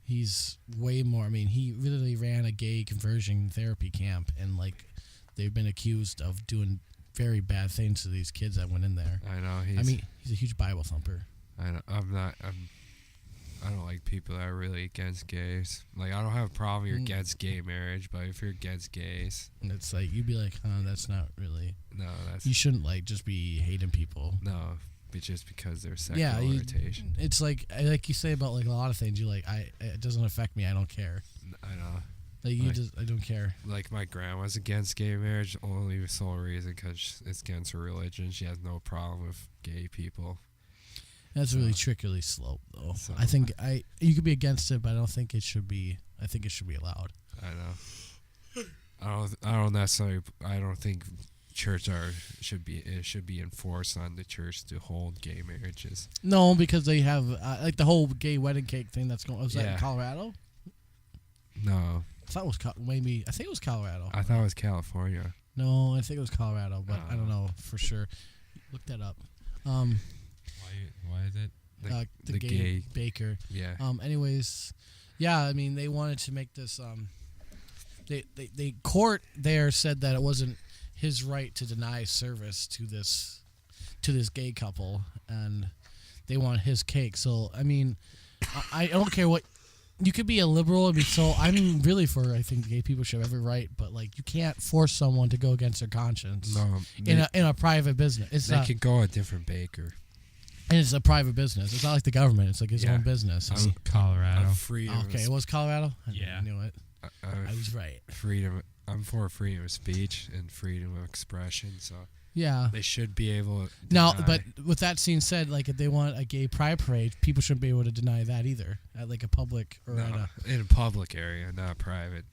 Speaker 1: He's way more. I mean, he really ran a gay conversion therapy camp, and they've been accused of doing very bad things to these kids that went in there.
Speaker 2: I know.
Speaker 1: He's a huge Bible thumper.
Speaker 2: I don't like people that are really against gays. Like, I don't have a problem you're against gay marriage, but if you're against gays,
Speaker 1: And it's like, you'd be like, that's not really.
Speaker 2: no, that's
Speaker 1: You shouldn't, like, just be hating people.
Speaker 2: no, but just because they're sexual
Speaker 1: Yeah,
Speaker 2: orientation.
Speaker 1: it's like you say about, like, a lot of things. You're like, it doesn't affect me. I don't care.
Speaker 2: I know.
Speaker 1: Like, I don't care.
Speaker 2: Like, my grandma's against gay marriage, only the sole reason because it's against her religion. She has no problem with gay people.
Speaker 1: That's really trickyly slope, though.
Speaker 2: So-
Speaker 1: I think you could be against it, but I don't think it should be. I think it should be allowed.
Speaker 2: I know. I don't necessarily. I don't think should be enforced on the church to hold gay marriages.
Speaker 1: No, because they have like the whole gay wedding cake thing that's going. Was that in
Speaker 2: Yeah.
Speaker 1: Colorado?
Speaker 2: No,
Speaker 1: I thought it was maybe. I think it was Colorado.
Speaker 2: I thought it was California.
Speaker 1: No, I think it was Colorado, but I don't
Speaker 2: Oh.
Speaker 1: know for sure. Look that up.
Speaker 3: Why is it?
Speaker 1: The gay baker.
Speaker 2: Yeah.
Speaker 1: Anyways, yeah. I mean, they wanted to make this. They court there said that it wasn't his right to deny service to this gay couple, and they want his cake. So I mean, I don't care what. You could be a liberal and be so. I'm really for. I think gay people should have every right, but like you can't force someone to go against their conscience.
Speaker 2: No,
Speaker 1: In a private business, it's
Speaker 2: they
Speaker 1: not.
Speaker 2: could go a different baker.
Speaker 1: And it's a private business. It's not like the government. It's like his
Speaker 2: Yeah.
Speaker 1: own business.
Speaker 3: It's Colorado.
Speaker 2: Freedom.
Speaker 1: Okay, it was Colorado.
Speaker 3: Yeah.
Speaker 1: I knew it. I was right.
Speaker 2: Freedom. I'm for freedom of speech and freedom of expression. So
Speaker 1: Yeah.
Speaker 2: they should be able. To
Speaker 1: Now,
Speaker 2: deny-
Speaker 1: but with that being said, like if they want a gay pride parade, people shouldn't be able to deny that either. At like a public or at
Speaker 2: no, in a public area, not private.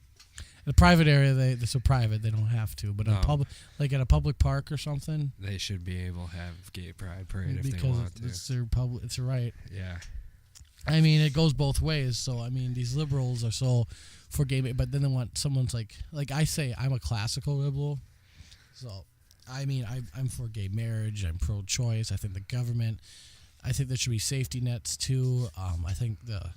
Speaker 1: a private area, they're so private they don't have to. But
Speaker 2: No.
Speaker 1: a public, like at a public park or something,
Speaker 2: They should be able to have gay pride parade if they
Speaker 1: because
Speaker 2: want to.
Speaker 1: it's their public, it's a right.
Speaker 2: Yeah.
Speaker 1: I mean, it goes both ways. So I mean, these liberals are so for gay, but then they want someone's like I say, I'm a classical liberal. So, I mean, I'm for gay marriage. I'm pro-choice. I think the government. I think there should be safety nets too. I think the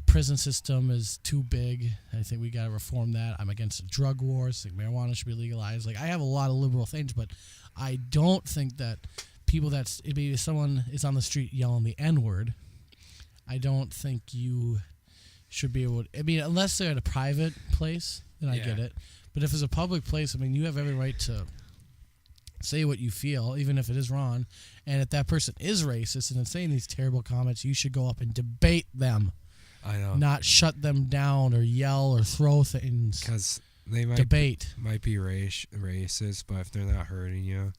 Speaker 1: prison system is too big. I think we got to reform that. I'm against the drug wars. I think marijuana should be legalized. Like I have a lot of liberal things, but I don't think that people maybe someone is on the street yelling the N-word. I don't think you should be able to, I mean, unless they're at a private place, then I
Speaker 2: Yeah.
Speaker 1: get it. But if it's a public place, I mean, you have every right to say what you feel, even if it is wrong. And if that person is racist and is saying these terrible comments, you should go up and debate them,
Speaker 2: I know.
Speaker 1: not shut them down or yell or throw things.
Speaker 2: Because they might
Speaker 1: Debate.
Speaker 2: be racist, but if they're not hurting you,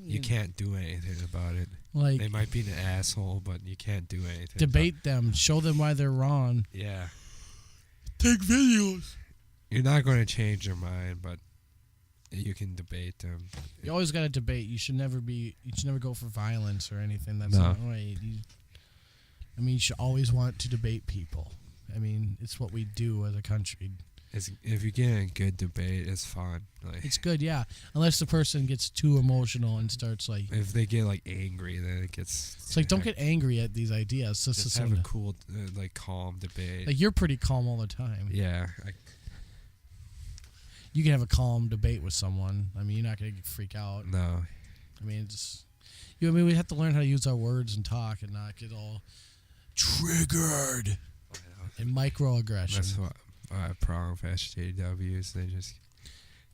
Speaker 2: you can't do anything about it.
Speaker 1: Like,
Speaker 2: They might be an asshole, but you can't do anything.
Speaker 1: debate them, show them why they're wrong.
Speaker 2: Yeah.
Speaker 1: Take videos.
Speaker 2: You're not going to change their mind, but you can debate them.
Speaker 1: You always got to debate. You should never go for violence or anything. That's
Speaker 2: No.
Speaker 1: not right. You should always want to debate people. I mean, it's what we do as a country.
Speaker 2: If you get in a good debate, it's fun. Like,
Speaker 1: It's good, yeah. Unless the person gets too emotional and starts like,
Speaker 2: if they get angry, then it gets.
Speaker 1: it's like don't get angry at these ideas.
Speaker 2: Just have a cool, calm debate.
Speaker 1: like you're pretty calm all the time.
Speaker 2: Yeah.
Speaker 1: You can have a calm debate with someone. I mean, you're not gonna freak out.
Speaker 2: No.
Speaker 1: I mean, we have to learn how to use our words and talk and not get all triggered and microaggression.
Speaker 2: That's what I have a problem with SJWs. They just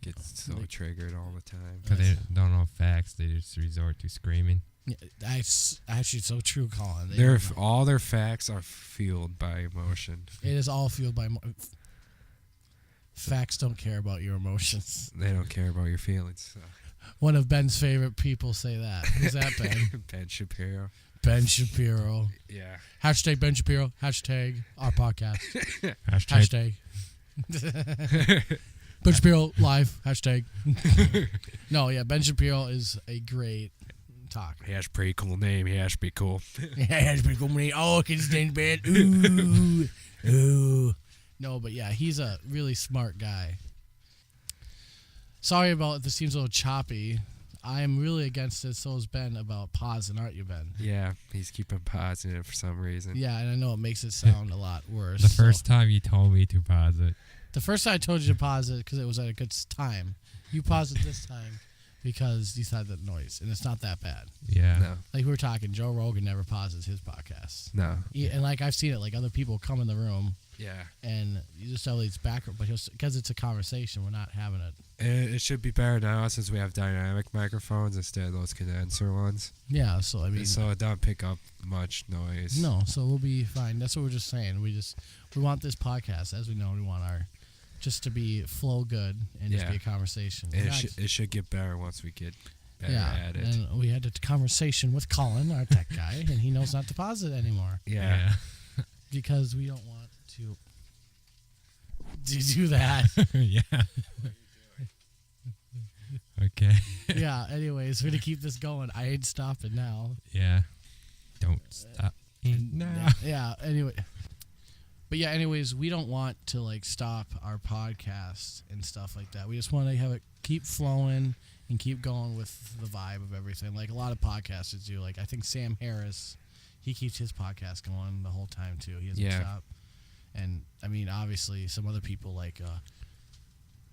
Speaker 2: get so triggered all the time.
Speaker 3: Because they don't know facts, they just resort to screaming.
Speaker 1: Yeah, that's actually so true, Colin.
Speaker 2: All their facts are fueled by emotion.
Speaker 1: It is all fueled by facts. Don't care about your emotions.
Speaker 2: They don't care about your feelings. So.
Speaker 1: One of Ben's favorite people say that. Who's that, Ben?
Speaker 2: Ben Shapiro.
Speaker 1: Ben Shapiro.
Speaker 2: Yeah.
Speaker 1: Hashtag Ben Shapiro. Hashtag our podcast.
Speaker 3: Hashtag.
Speaker 1: Hashtag. Ben Shapiro live. Hashtag. No, yeah, Ben Shapiro is a great talker.
Speaker 2: He has a pretty cool name. He has to be cool.
Speaker 1: Yeah, it's pretty cool. Oh, his name's Ben. Ooh. Ooh. No, but yeah, he's a really smart guy. Sorry about this. Seems a little choppy. I am really against it. So is Ben about pausing, aren't you, Ben?
Speaker 2: Yeah, he's keeping positive for some reason.
Speaker 1: Yeah, and I know it makes it sound a lot worse.
Speaker 3: The first time you told me to pause it.
Speaker 1: The first time I told you to pause it because it was at a good time. You paused it this time because you thought that noise, and it's not that bad.
Speaker 3: Yeah.
Speaker 2: No.
Speaker 1: Like we were talking, Joe Rogan never pauses his podcasts.
Speaker 2: No.
Speaker 1: And like I've seen it, like other people come in the room
Speaker 2: Yeah.
Speaker 1: and you just have these background, but because it's a conversation, we're not having it.
Speaker 2: It should be better now since we have dynamic microphones instead of those condenser ones.
Speaker 1: Yeah, so I mean,
Speaker 2: So it don't pick up much noise.
Speaker 1: no, so we'll be fine. That's what we're just saying. We want this podcast, as we know, we want our just to be flow good and just
Speaker 2: Yeah.
Speaker 1: be a conversation.
Speaker 2: And
Speaker 1: We're not-
Speaker 2: it should get better once we get better
Speaker 1: yeah,
Speaker 2: at it.
Speaker 1: and we had a conversation with Collin, our tech guy, and he knows not to pause it anymore
Speaker 2: Yeah.
Speaker 1: because we don't want to do that.
Speaker 3: Yeah. Okay.
Speaker 1: Yeah, anyways, we're going to keep this going. I ain't stopping now.
Speaker 3: Yeah. Don't stop me now.
Speaker 1: Yeah, anyway. But yeah, anyways, we don't want to like stop our podcast and stuff like that. We just want to have it keep flowing and keep going with the vibe of everything. Like a lot of podcasters do. Like I think Sam Harris, he keeps his podcast going the whole time too. He doesn't
Speaker 2: Yeah.
Speaker 1: stop. And I mean, obviously, some other people like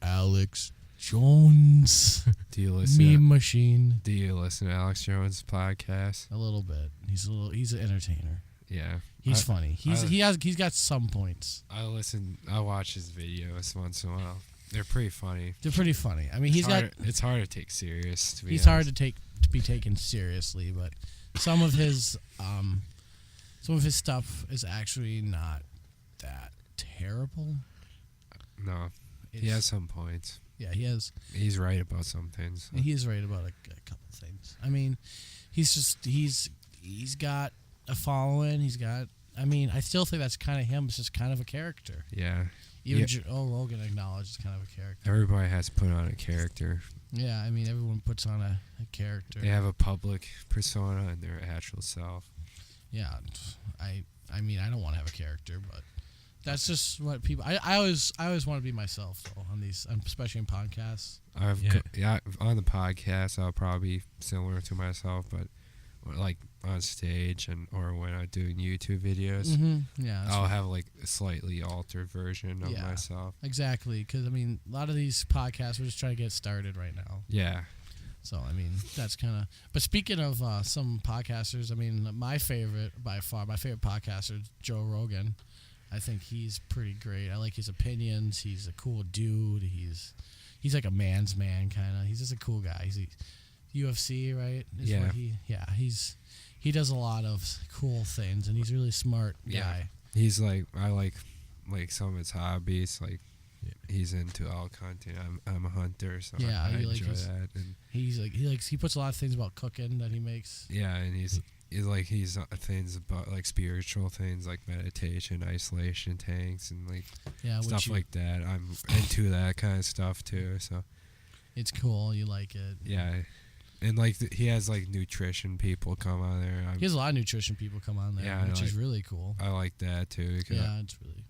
Speaker 1: Alex Jones,
Speaker 2: Do you listen?
Speaker 1: Meme Machine,
Speaker 2: Do you listen to Alex Jones' podcast?
Speaker 1: a little bit. He's an entertainer.
Speaker 2: Yeah.
Speaker 1: He's
Speaker 2: I-
Speaker 1: funny. He's got some points.
Speaker 2: I watch his videos once in a while. They're pretty funny.
Speaker 1: They're pretty funny. I mean,
Speaker 2: It's hard to take serious. To be
Speaker 1: he's hard
Speaker 2: honest.
Speaker 1: to be taken seriously, but some of his stuff is actually not that terrible.
Speaker 2: No, he has some points.
Speaker 1: Yeah, he has.
Speaker 2: He's right about some things.
Speaker 1: He is right about a couple things. I mean, he's got a following. I still think that's kind of him. It's just kind of a character.
Speaker 2: Yeah.
Speaker 1: Even
Speaker 2: Yeah.
Speaker 1: Joe Rogan acknowledged it's kind of a character.
Speaker 2: Everybody has put on a character.
Speaker 1: Yeah, I mean, everyone puts on a character.
Speaker 2: They have a public persona and their actual self.
Speaker 1: Yeah, I mean, I don't want to have a character, but that's just what people. I always want to be myself though on these, especially in podcasts.
Speaker 2: On the podcast, I'll probably be similar to myself, but like on stage or when I'm doing YouTube videos,
Speaker 1: Yeah, that's
Speaker 2: I'll have like a slightly altered version of
Speaker 1: Yeah.
Speaker 2: myself.
Speaker 1: exactly. Because I mean, a lot of these podcasts, we're just trying to get started right now.
Speaker 2: Yeah.
Speaker 1: So I mean, that's kind of. But speaking of some podcasters, I mean, my favorite podcaster is Joe Rogan. I think he's pretty great. I like his opinions. He's a cool dude. He's like a man's man kind of. He's just a cool guy. He's UFC, right?
Speaker 2: Yeah.
Speaker 1: He does a lot of cool things, and he's a really smart
Speaker 2: Yeah.
Speaker 1: guy.
Speaker 2: He's like, I like some of his hobbies. Like, he's into elk hunting. I'm a hunter, so
Speaker 1: Yeah,
Speaker 2: I
Speaker 1: you like
Speaker 2: enjoy
Speaker 1: his-
Speaker 2: that. And
Speaker 1: He puts a lot of things about cooking that he makes.
Speaker 2: yeah, and he's things about like spiritual things like meditation, isolation tanks, and like
Speaker 1: Yeah,
Speaker 2: stuff like that. I'm into that kind of stuff too. So
Speaker 1: it's cool. You like it.
Speaker 2: yeah, and like he has like nutrition people come on there.
Speaker 1: He has a lot of nutrition people come on there,
Speaker 2: Yeah,
Speaker 1: which is
Speaker 2: like-
Speaker 1: really cool.
Speaker 2: I like that too because
Speaker 1: Yeah, it's really.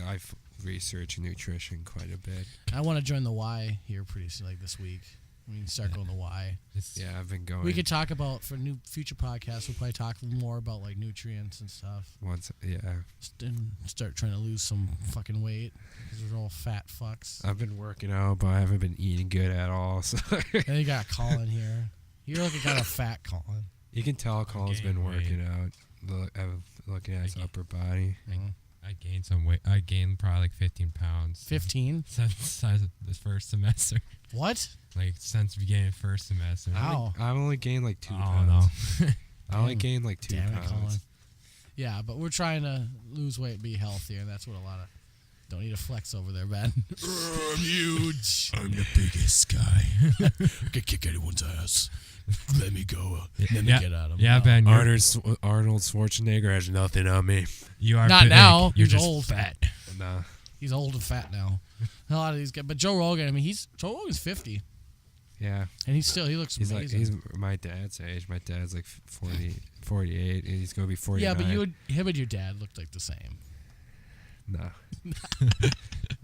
Speaker 2: I've researched nutrition quite a bit.
Speaker 1: I want to join the Y here pretty soon, like this week. We can start going the Y.
Speaker 2: Yeah, I've been going.
Speaker 1: We could talk about for future podcasts. We'll probably talk more about like nutrients and stuff.
Speaker 2: once. Yeah,
Speaker 1: And start trying to lose some fucking weight because we're all fat fucks.
Speaker 2: I've been working out, but I haven't been eating good at all. So
Speaker 1: And you got Collin here. You look like you got a fat Collin.
Speaker 2: you can tell Colin's been
Speaker 3: gained
Speaker 2: working out. Looking at his upper body.
Speaker 3: I gained some weight. I gained probably like 15 pounds.
Speaker 1: 15?
Speaker 3: Since the first semester.
Speaker 1: What?
Speaker 3: Like since beginning of first semester.
Speaker 1: How?
Speaker 2: I've only gained like 2
Speaker 3: I
Speaker 2: pounds.
Speaker 3: don't know.
Speaker 2: I only
Speaker 1: Damn.
Speaker 2: gained like 2
Speaker 1: Damn it,
Speaker 2: pounds.
Speaker 1: Collin. Yeah, but we're trying to lose weight, be healthier, and that's what a lot of. Don't need to flex over there, Ben.
Speaker 4: I'm huge. I'm the biggest guy. I can kick anyone's ass. Let me go.
Speaker 1: Let me get at him.
Speaker 3: Yeah,
Speaker 1: No.
Speaker 3: Ben. You're,
Speaker 2: Arnold Schwarzenegger has nothing on me.
Speaker 3: you are
Speaker 1: Not
Speaker 3: big.
Speaker 1: now.
Speaker 3: You're
Speaker 1: He's
Speaker 3: just
Speaker 1: old.
Speaker 3: fat.
Speaker 2: Nah.
Speaker 1: He's old and fat now. A lot of these guys, but Joe Rogan. I mean, Joe Rogan's 50,
Speaker 2: Yeah.
Speaker 1: and he looks
Speaker 2: He's
Speaker 1: amazing.
Speaker 2: he's my dad's age. My dad's like 48, and he's gonna be 49.
Speaker 1: yeah, but him and your dad looked like the same.
Speaker 2: No.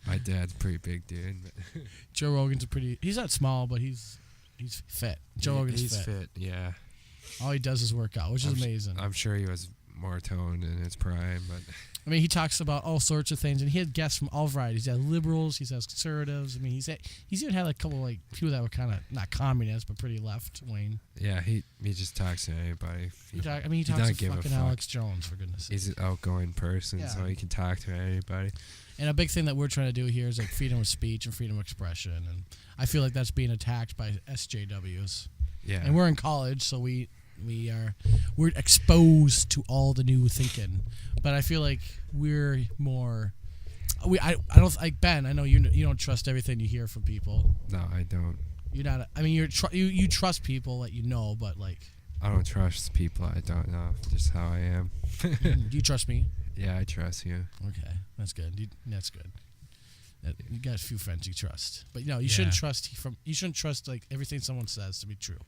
Speaker 2: My dad's a pretty big dude. But
Speaker 1: Joe Rogan's he's not small, but he's fit. Joe Rogan's
Speaker 2: he's
Speaker 1: fit.
Speaker 2: fit. Yeah.
Speaker 1: All he does is work out, which is amazing.
Speaker 2: I'm sure he was more toned in his prime, but
Speaker 1: I mean, he talks about all sorts of things, and he had guests from all varieties. He had liberals, he has conservatives. I mean, he's even had a couple like people that were kind of not communist but pretty left wing.
Speaker 2: Yeah, he just talks to anybody.
Speaker 1: He talks to fucking Alex Jones, for goodness' sake.
Speaker 2: He's an outgoing person,
Speaker 1: Yeah.
Speaker 2: so he can talk to anybody.
Speaker 1: And a big thing that we're trying to do here is like freedom of speech and freedom of expression, and I feel like that's being attacked by SJWs.
Speaker 2: Yeah,
Speaker 1: And we're in college, so we're exposed to all the new thinking. But I feel like we're more. I don't like Ben. I know you don't trust everything you hear from people.
Speaker 2: no, I don't.
Speaker 1: You're not. I mean, you trust people that you know, but like
Speaker 2: I don't trust people I don't know. Just how I am.
Speaker 1: do you trust me?
Speaker 2: Yeah, I trust you.
Speaker 1: Okay, that's good. That's good. You got a few friends you trust, but no, you shouldn't trust You shouldn't trust like everything someone says to be true.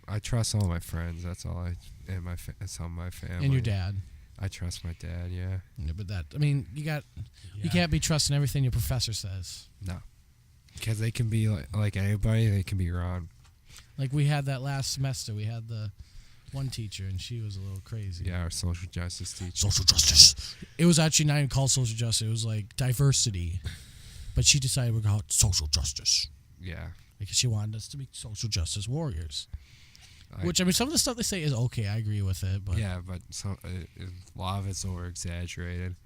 Speaker 2: I trust all my friends. That's all and some of my family.
Speaker 1: And your dad.
Speaker 2: I trust my dad. Yeah.
Speaker 1: Yeah, but you can't be trusting everything your professor says.
Speaker 2: No. Because they can be like anybody. They can be wrong.
Speaker 1: Like we had that last semester. We had the one teacher, and she was a little crazy.
Speaker 2: Yeah, our social justice teacher.
Speaker 4: Social justice.
Speaker 1: It was actually not even called social justice. It was like diversity. But she decided we're called social justice
Speaker 2: Yeah.
Speaker 1: because she wanted us to be social justice warriors. Which, I mean, some of the stuff they say is okay. I agree with it. But
Speaker 2: yeah, but a lot of it's over exaggerated.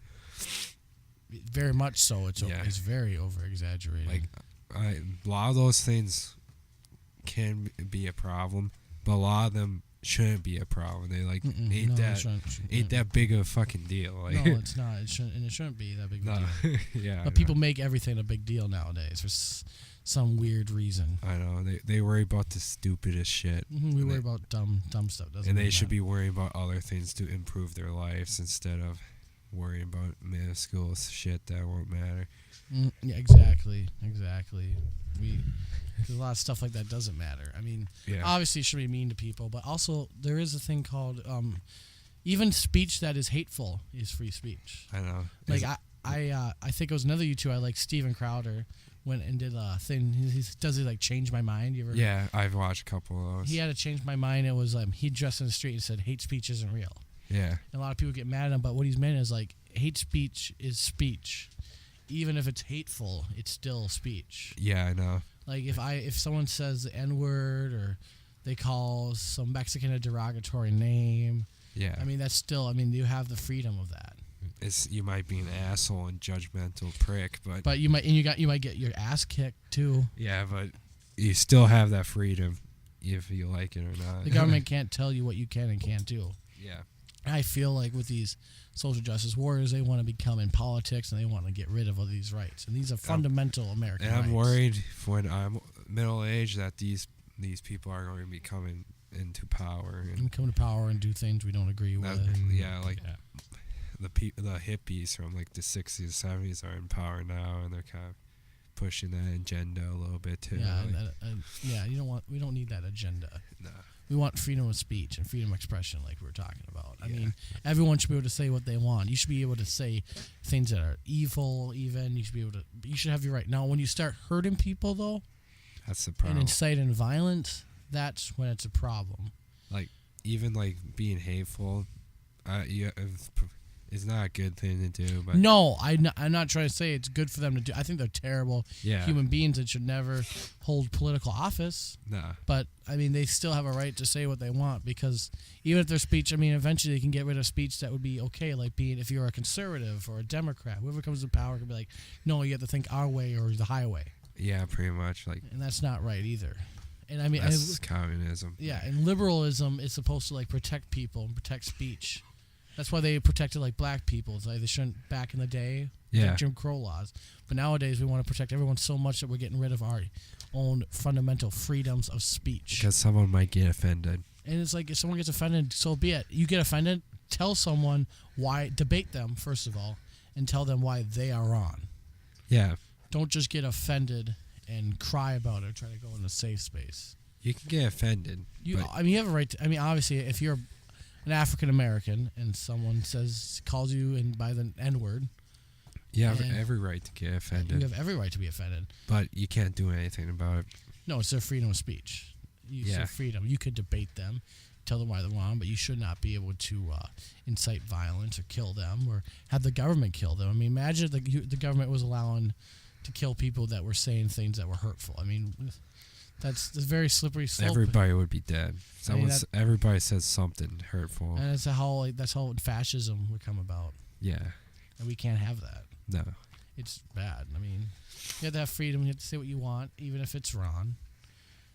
Speaker 1: very much so. It's very over exaggerated.
Speaker 2: Like, a lot of those things can be a problem, but a lot of them shouldn't be a problem. They ain't that big of a fucking deal. Like,
Speaker 1: no, it's not. It shouldn't be that big of a deal.
Speaker 2: Yeah,
Speaker 1: But people make everything a big deal nowadays for some weird reason.
Speaker 2: I know they worry about the stupidest shit.
Speaker 1: We worry about dumb stuff.
Speaker 2: And they should be worrying about other things to improve their lives instead of worrying about minuscule shit that won't matter.
Speaker 1: Yeah, exactly. There's a lot of stuff like that doesn't matter. I mean, obviously you should be mean to people, but also there is a thing called even speech that is hateful is free speech.
Speaker 2: I know.
Speaker 1: Like I think it was another YouTuber I like, Steven Crowder, went and did a thing. He does it like Change My Mind. You ever?
Speaker 2: Yeah, I've watched a couple of those.
Speaker 1: He had to Change My Mind. It was he dressed in the street and said hate speech isn't real.
Speaker 2: Yeah.
Speaker 1: And a lot of people get mad at him, but what he's meant is like hate speech is speech. Even if it's hateful, it's still speech.
Speaker 2: Yeah, I know.
Speaker 1: Like if someone says the N-word or they call some Mexican a derogatory name,
Speaker 2: yeah.
Speaker 1: I mean that's still. I mean you have the freedom of that.
Speaker 2: You might be an asshole and judgmental prick, but
Speaker 1: you might get your ass kicked too.
Speaker 2: Yeah, but you still have that freedom if you like it or not.
Speaker 1: The government can't tell you what you can and can't do.
Speaker 2: Yeah.
Speaker 1: I feel like with these social justice warriors, they want to become in politics and they want to get rid of all these rights. And these are fundamental American rights.
Speaker 2: And I'm worried when I'm middle-aged that these people are going to be coming into power. And
Speaker 1: come to power and do things we don't agree with.
Speaker 2: The hippies from like the 60s, 70s are in power now, and they're kind of pushing that agenda a little bit too.
Speaker 1: Yeah, we don't need that agenda.
Speaker 2: No.
Speaker 1: We want freedom of speech and freedom of expression, like we were talking about. I mean, everyone should be able to say what they want. You should be able to say things that are evil. Even you should be able to. You should have your right. Now, when you start hurting people, though,
Speaker 2: that's the problem.
Speaker 1: And inciting violence, that's when it's a problem.
Speaker 2: Like even like being hateful, it's not a good thing to do. But
Speaker 1: no, I'm not trying to say it's good for them to do. I think they're terrible human beings that should never hold political office.
Speaker 2: Nah.
Speaker 1: But, I mean, they still have a right to say what they want because even if their speech, I mean, eventually they can get rid of speech that would be okay, like being if you're a conservative or a Democrat, whoever comes to power can be like, no, you have to think our way or the highway.
Speaker 2: Yeah, pretty much.
Speaker 1: And that's not right either. And I mean,
Speaker 2: that's communism.
Speaker 1: Yeah, and liberalism is supposed to like protect people and protect speech. That's why they protected like black people. It's like they shouldn't back in the day, like Jim Crow laws. But nowadays we want to protect everyone so much that we're getting rid of our own fundamental freedoms of speech.
Speaker 2: Because someone might get offended.
Speaker 1: And it's like if someone gets offended, so be it. You get offended, tell someone why. Debate them first of all, and tell them why they are wrong.
Speaker 2: Yeah.
Speaker 1: Don't just get offended and cry about it or try to go in a safe space.
Speaker 2: You can get offended.
Speaker 1: You have a right to. I mean, obviously, if you're an African American and someone calls you by the N-word,
Speaker 2: you have every right to get offended.
Speaker 1: You have every right to be offended,
Speaker 2: but you can't do anything about it.
Speaker 1: No, it's their freedom of speech. It's their freedom. You could debate them. tell them why they're wrong, but you should not be able to incite violence or kill them or have the government kill them. I mean, imagine if the government was allowing to kill people that were saying things that were hurtful. I mean, that's a very slippery slope.
Speaker 2: Everybody would be dead.
Speaker 1: I mean,
Speaker 2: Everybody says something hurtful.
Speaker 1: And that's how fascism would come about.
Speaker 2: Yeah.
Speaker 1: And we can't have that.
Speaker 2: No.
Speaker 1: It's bad. I mean, you have to have freedom. You have to say what you want, even if it's wrong.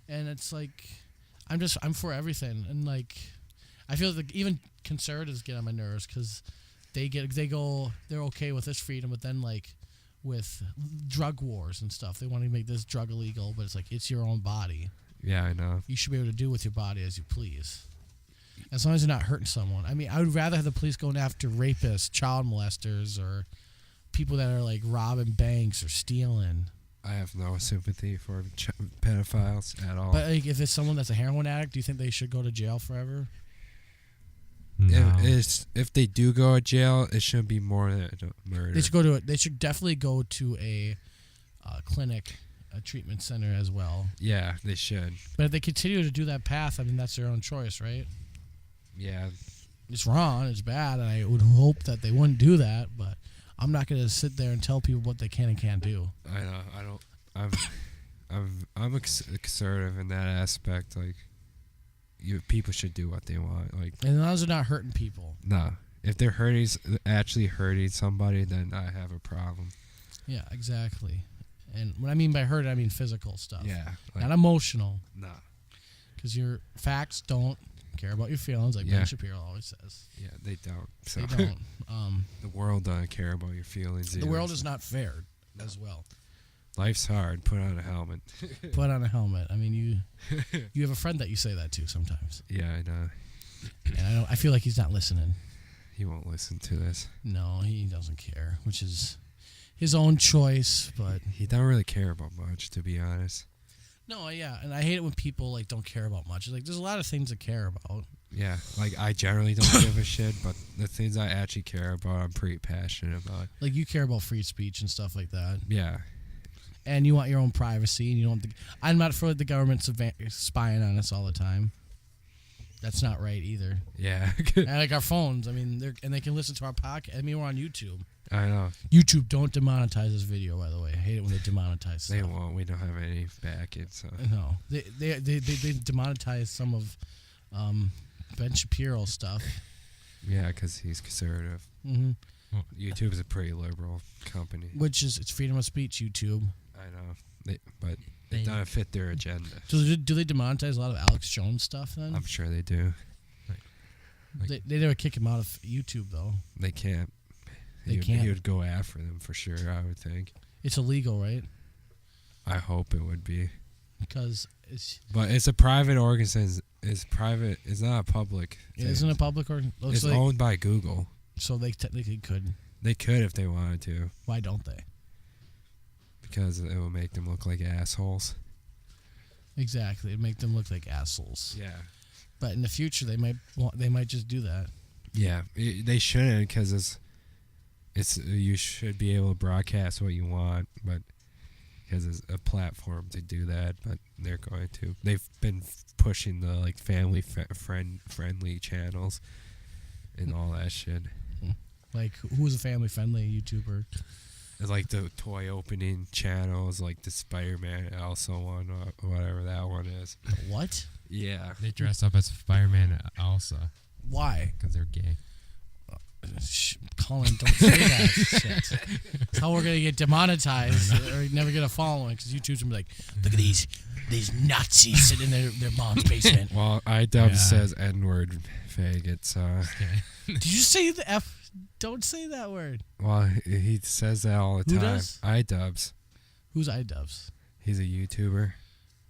Speaker 1: And it's like, I'm for everything. And like, I feel like even conservatives get on my nerves because they're okay with this freedom, but then like with drug wars and stuff, they want to make this drug illegal, but it's like, it's your own body.
Speaker 2: Yeah, I know.
Speaker 1: You should be able to do with your body as you please. As long as you're not hurting someone. I mean, I would rather have the police going after rapists, child molesters, or people that are like robbing banks or stealing.
Speaker 2: I have no sympathy for pedophiles at all.
Speaker 1: But like, if it's someone that's a heroin addict, do you think they should go to jail forever?
Speaker 3: No.
Speaker 2: If they do go to jail, it shouldn't be more than a murder.
Speaker 1: They should definitely go to a clinic, a treatment center as well.
Speaker 2: Yeah, they should.
Speaker 1: But if they continue to do that path, I mean, that's their own choice, right?
Speaker 2: Yeah.
Speaker 1: It's wrong. It's bad. And I would hope that they wouldn't do that. But I'm not going to sit there and tell people what they can and can't do.
Speaker 2: I know. I'm a conservative in that aspect. Like, people should do what they want. Like,
Speaker 1: and as long as they're not hurting people.
Speaker 2: No. If they're actually hurting somebody, then I have a problem.
Speaker 1: Yeah, exactly. And what I mean by hurt, I mean physical stuff.
Speaker 2: Yeah.
Speaker 1: Like, not emotional.
Speaker 2: No.
Speaker 1: Because your facts don't care about your feelings, like Ben Shapiro always says.
Speaker 2: Yeah, they don't. So.
Speaker 1: They don't.
Speaker 2: The world doesn't care about your feelings either.
Speaker 1: The world is not fair as well.
Speaker 2: Life's hard. Put on a helmet.
Speaker 1: Put on a helmet. I mean, you have a friend that you say that to sometimes.
Speaker 2: Yeah, I know.
Speaker 1: And I feel like he's not listening.
Speaker 2: He won't listen to this.
Speaker 1: No, he doesn't care, which is his own choice, but
Speaker 2: he don't really care about much, to be honest.
Speaker 1: No, yeah, and I hate it when people like don't care about much. Like, there's a lot of things to care about.
Speaker 2: Yeah, like I generally don't give a shit, but the things I actually care about, I'm pretty passionate about.
Speaker 1: Like, you care about free speech and stuff like that.
Speaker 2: Yeah.
Speaker 1: And you want your own privacy, and you don't. I'm not for the government spying on us all the time. That's not right either.
Speaker 2: Yeah.
Speaker 1: And like our phones, I mean, they can listen to our podcast. I mean, we're on YouTube.
Speaker 2: I know.
Speaker 1: YouTube, don't demonetize this video, by the way. I hate it when they demonetize stuff.
Speaker 2: They won't. We don't have any backing, so.
Speaker 1: No. They demonetized some of Ben Shapiro stuff.
Speaker 2: Yeah, because he's conservative.
Speaker 1: Mm-hmm.
Speaker 2: Well, YouTube is a pretty liberal company.
Speaker 1: It's freedom of speech, YouTube.
Speaker 2: I know. But it doesn't fit their agenda.
Speaker 1: Do they demonetize a lot of Alex Jones stuff then?
Speaker 2: I'm sure they do.
Speaker 1: They never kick him out of YouTube, though.
Speaker 2: They can't.
Speaker 1: Can't.
Speaker 2: He would go after them for sure, I would think.
Speaker 1: It's illegal, right?
Speaker 2: I hope it would be.
Speaker 1: Because it's...
Speaker 2: But it's a private organization. It's private. It's not a public thing.
Speaker 1: It isn't a public organization?
Speaker 2: It's owned by Google.
Speaker 1: So they technically could.
Speaker 2: They could if they wanted to.
Speaker 1: Why don't they?
Speaker 2: Because it will make them look like assholes.
Speaker 1: Exactly. It'd make them look like assholes.
Speaker 2: Yeah.
Speaker 1: But in the future, they might just do that.
Speaker 2: Yeah. They shouldn't, because you should be able to broadcast what you want, but because it's a platform to do that, but they're going to. They've been pushing the like family friendly channels and all that shit.
Speaker 1: Like, who's a family friendly YouTuber?
Speaker 2: It's like the toy opening channels, like the Spider-Man also one, or whatever that one is.
Speaker 1: What?
Speaker 2: Yeah.
Speaker 3: They dress up as Spider-Man Elsa.
Speaker 1: Why?
Speaker 3: Because they're gay.
Speaker 1: Collin, don't say that shit. That's how we're gonna get demonetized or never get a following, because YouTube's gonna be like, look at these Nazis sitting in their mom's basement.
Speaker 2: Well, iDubbbz says N-word faggot, so.
Speaker 3: Okay.
Speaker 1: Did you say the F? Don't say that word.
Speaker 2: Well, he says that all the time.
Speaker 1: Who does?
Speaker 2: iDubbbz.
Speaker 1: Who's iDubbbz?
Speaker 2: He's a YouTuber.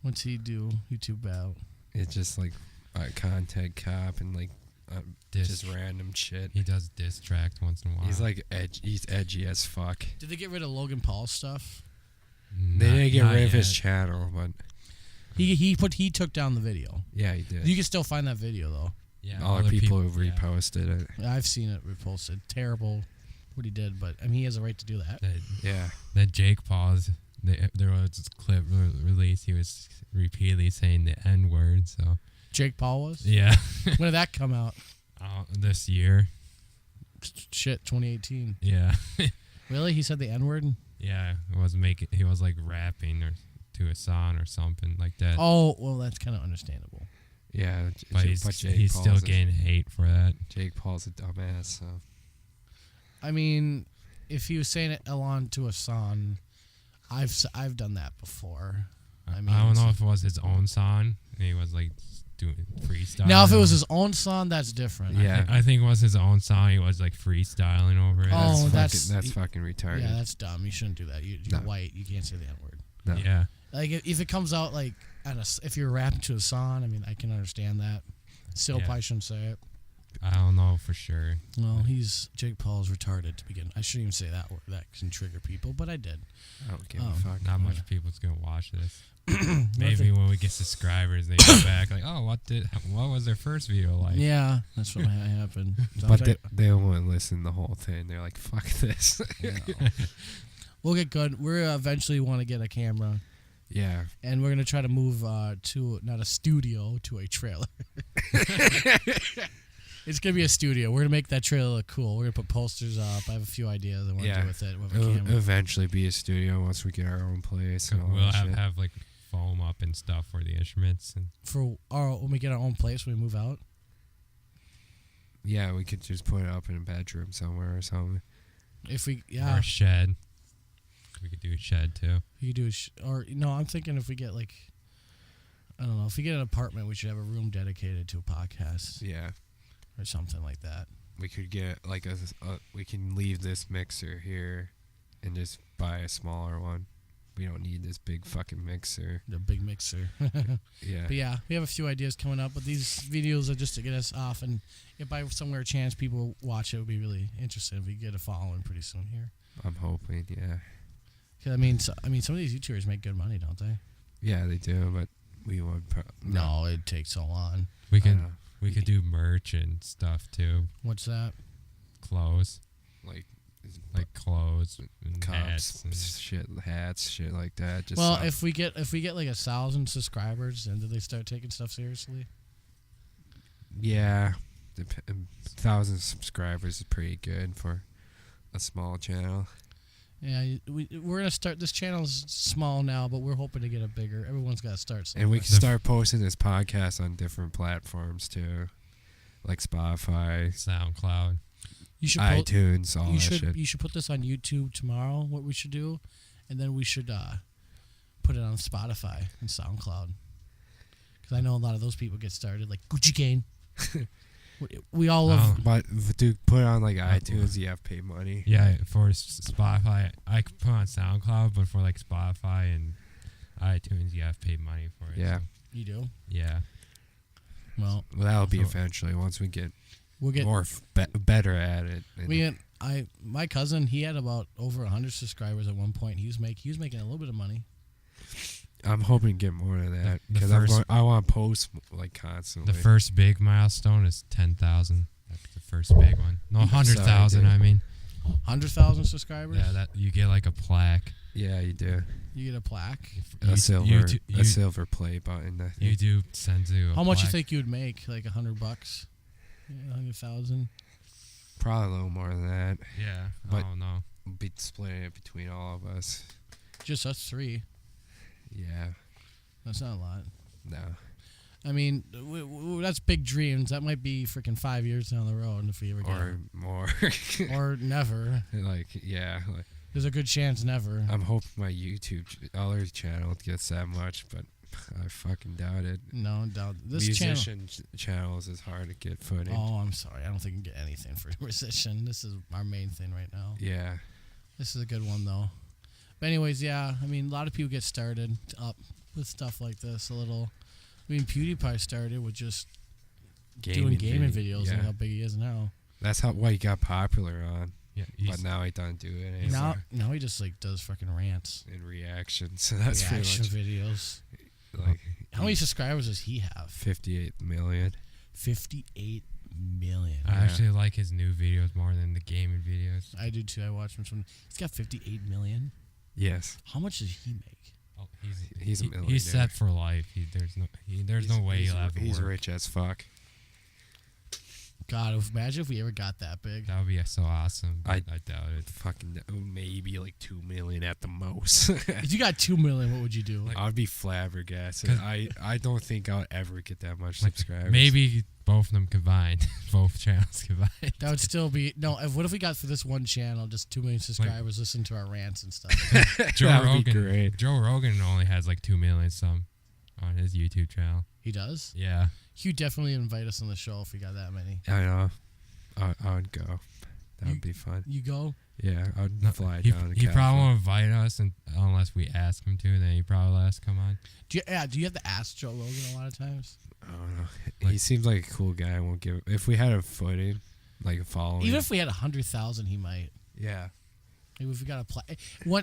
Speaker 1: What's he do? YouTube about?
Speaker 2: It's just like a content cop and like just random shit.
Speaker 3: He does diss tracks once in a while.
Speaker 2: He's like he's edgy as fuck.
Speaker 1: Did they get rid of Logan Paul's stuff?
Speaker 2: They didn't get rid of his channel, but
Speaker 1: he took down the video.
Speaker 2: Yeah, he did.
Speaker 1: You can still find that video though.
Speaker 3: Yeah,
Speaker 2: other people have reposted it.
Speaker 1: I've seen it reposted. Terrible what he did, but I mean, he has a right to do that.
Speaker 3: That Jake Paul's. There was this clip released. He was repeatedly saying the N-word, so
Speaker 1: Jake Paul was?
Speaker 3: Yeah.
Speaker 1: When did that come out?
Speaker 3: This year.
Speaker 1: Shit, 2018.
Speaker 3: Yeah.
Speaker 1: Really? He said the N-word?
Speaker 3: Yeah. He was like rapping or to a song or something like that.
Speaker 1: Oh, well, that's kind of understandable.
Speaker 2: Yeah,
Speaker 3: but he's
Speaker 2: Paul's
Speaker 3: still getting hate for that.
Speaker 2: Jake Paul's a dumbass. So
Speaker 1: I mean, if he was saying it along to a song, I've done that before. I mean,
Speaker 3: I don't know if it was his own song and he was like doing freestyle.
Speaker 1: Now, if it was his own song, that's different.
Speaker 2: Yeah.
Speaker 3: I think it was his own song. He was like freestyling over it.
Speaker 1: Oh,
Speaker 2: that's fucking retarded.
Speaker 1: Yeah, that's dumb. You shouldn't do that. You're white. You can't say the N-word.
Speaker 2: No.
Speaker 3: Yeah.
Speaker 1: Like, if it comes out, like, if you're rapping to a song, I mean, I can understand that. Still, probably shouldn't say it.
Speaker 3: I don't know for sure.
Speaker 1: Well, Jake Paul's retarded to begin. I shouldn't even say that word. That can trigger people, but I did.
Speaker 2: I don't give a fuck.
Speaker 3: Not much people's gonna watch this. Maybe when we get subscribers, they go back like, oh, what was their first video like?
Speaker 1: Yeah, that's what might happen.
Speaker 2: But they won't listen the whole thing. They're like, fuck this.
Speaker 1: We'll get good. We're eventually want to get a camera.
Speaker 2: Yeah.
Speaker 1: And we're going to try to move to not a studio, to a trailer. It's going to be a studio. We're going to make that trailer look cool. We're going to put posters up. I have a few ideas I want to do with it. With a camera.
Speaker 2: Eventually be a studio once we get our own place. And all
Speaker 3: we'll
Speaker 2: that
Speaker 3: have like foam up and stuff for the instruments. And
Speaker 1: when we get our own place, when we move out?
Speaker 2: Yeah, we could just put it up in a bedroom somewhere or something.
Speaker 3: Or a shed. We could do a shed too.
Speaker 1: You could do I'm thinking if we get like, I don't know, if we get an apartment, we should have a room dedicated to a podcast.
Speaker 2: Yeah.
Speaker 1: Or something like that.
Speaker 2: We could get like we can leave this mixer here and just buy a smaller one. We don't need this big fucking mixer.
Speaker 1: The big mixer.
Speaker 2: Yeah.
Speaker 1: But yeah, we have a few ideas coming up, but these videos are just to get us off, and if by somewhere chance people watch it, it would be really interesting if we get a following pretty soon here.
Speaker 2: I'm hoping, yeah.
Speaker 1: Cause I mean, some of these YouTubers make good money, don't they?
Speaker 2: Yeah, they do, but we would.
Speaker 1: No, it takes so long.
Speaker 3: We could do merch and stuff too.
Speaker 1: What's that?
Speaker 3: Clothes,
Speaker 2: like
Speaker 3: clothes and
Speaker 2: cups,
Speaker 3: hats,
Speaker 2: shit like that. Just
Speaker 1: well, if we get like 1,000 subscribers, then do they start taking stuff seriously?
Speaker 2: Yeah, 1,000 subscribers is pretty good for a small channel.
Speaker 1: Yeah, we're gonna start. This channel's small now, but we're hoping to get it bigger. Everyone's got to start somewhere.
Speaker 2: And we can start posting this podcast on different platforms too, like Spotify,
Speaker 3: SoundCloud,
Speaker 2: iTunes, all that shit.
Speaker 1: You should put this on YouTube tomorrow. What we should do, and then we should put it on Spotify and SoundCloud. Because I know a lot of those people get started, like Gucci Cane. We all love.
Speaker 2: But to put it on like iTunes, you have to pay money.
Speaker 3: Yeah, for Spotify, I could put on SoundCloud, but for like Spotify and iTunes, you have to pay money for it.
Speaker 2: Yeah,
Speaker 3: so.
Speaker 1: You do.
Speaker 3: Yeah.
Speaker 1: Well,
Speaker 2: that'll be eventually once we'll get more better at it.
Speaker 1: My cousin, he had about over 100 subscribers at one point. He was making a little bit of money.
Speaker 2: I'm hoping to get more of that because I want to post like constantly.
Speaker 3: The first big milestone is 10,000. That's the first big one. No, 100,000. I mean,
Speaker 1: 100,000 subscribers.
Speaker 3: Yeah, that you get like a plaque.
Speaker 2: Yeah, you do.
Speaker 1: You get a plaque.
Speaker 2: A silver play button. I think.
Speaker 3: YouTube sends you.
Speaker 1: How much you think you would make? Like $100? Yeah, 100,000.
Speaker 2: Probably a little more than that.
Speaker 3: Yeah,
Speaker 2: but
Speaker 3: I don't know.
Speaker 2: We'll be splitting it between all of us.
Speaker 1: Just us three.
Speaker 2: Yeah.
Speaker 1: That's not a lot.
Speaker 2: No.
Speaker 1: I mean, that's big dreams. That might be freaking 5 years down the road if we ever get
Speaker 2: or more.
Speaker 1: Or never. There's a good chance never.
Speaker 2: I'm hoping my YouTube other channel gets that much, but I fucking doubt it.
Speaker 1: No, doubt this
Speaker 2: musician channels is hard to get footage.
Speaker 1: Oh, I'm sorry. I don't think you can get anything for musician. This is our main thing right now.
Speaker 2: Yeah.
Speaker 1: This is a good one though. But anyways, yeah. I mean, a lot of people get started up with stuff like this. PewDiePie started with just doing gaming videos.
Speaker 2: Yeah.
Speaker 1: And how big he is now.
Speaker 2: That's why he got popular on.
Speaker 3: Yeah,
Speaker 2: but now he doesn't do it anymore.
Speaker 1: Now he just like does fucking rants
Speaker 2: and reactions. So that's
Speaker 1: reaction
Speaker 2: pretty much
Speaker 1: videos.
Speaker 2: Like
Speaker 1: how many subscribers does he have?
Speaker 2: 58 million.
Speaker 1: 58 million.
Speaker 3: I actually like his new videos more than the gaming videos.
Speaker 1: I do too. I watch him. He's got 58 million.
Speaker 2: Yes.
Speaker 1: How much does he make?
Speaker 3: Oh,
Speaker 2: He's a millionaire.
Speaker 3: He's set for life. There's no way he'll ever
Speaker 2: He's
Speaker 3: work.
Speaker 2: rich as fuck.
Speaker 1: God, imagine if we ever got that big.
Speaker 3: That would be so awesome. But I doubt it.
Speaker 2: Fucking maybe like 2 million at the most.
Speaker 1: If you got 2 million, what would you do?
Speaker 2: I'd be flabbergasted. I don't think I'll ever get that much subscribers.
Speaker 3: Maybe both of them combined, both channels combined.
Speaker 1: That would still be what if we got for this one channel just 2 million subscribers listen to our rants and stuff?
Speaker 3: Joe Rogan only has like 2 million some on his YouTube channel.
Speaker 1: He does?
Speaker 3: Yeah.
Speaker 1: He'd definitely invite us on the show if we got that many.
Speaker 2: I know. I would go. That would be fun.
Speaker 1: You go?
Speaker 2: Yeah, I'd fly
Speaker 3: He
Speaker 2: down to
Speaker 3: probably
Speaker 2: California.
Speaker 3: won't invite us unless we ask him to. Then he probably let us come on.
Speaker 1: Do you have to ask Joe Rogan a lot of times?
Speaker 2: I don't know. He seems like a cool guy. I won't give. If we had a footing, like a following.
Speaker 1: Even if we had 100,000, he might.
Speaker 2: Yeah.
Speaker 1: Maybe if we got a play.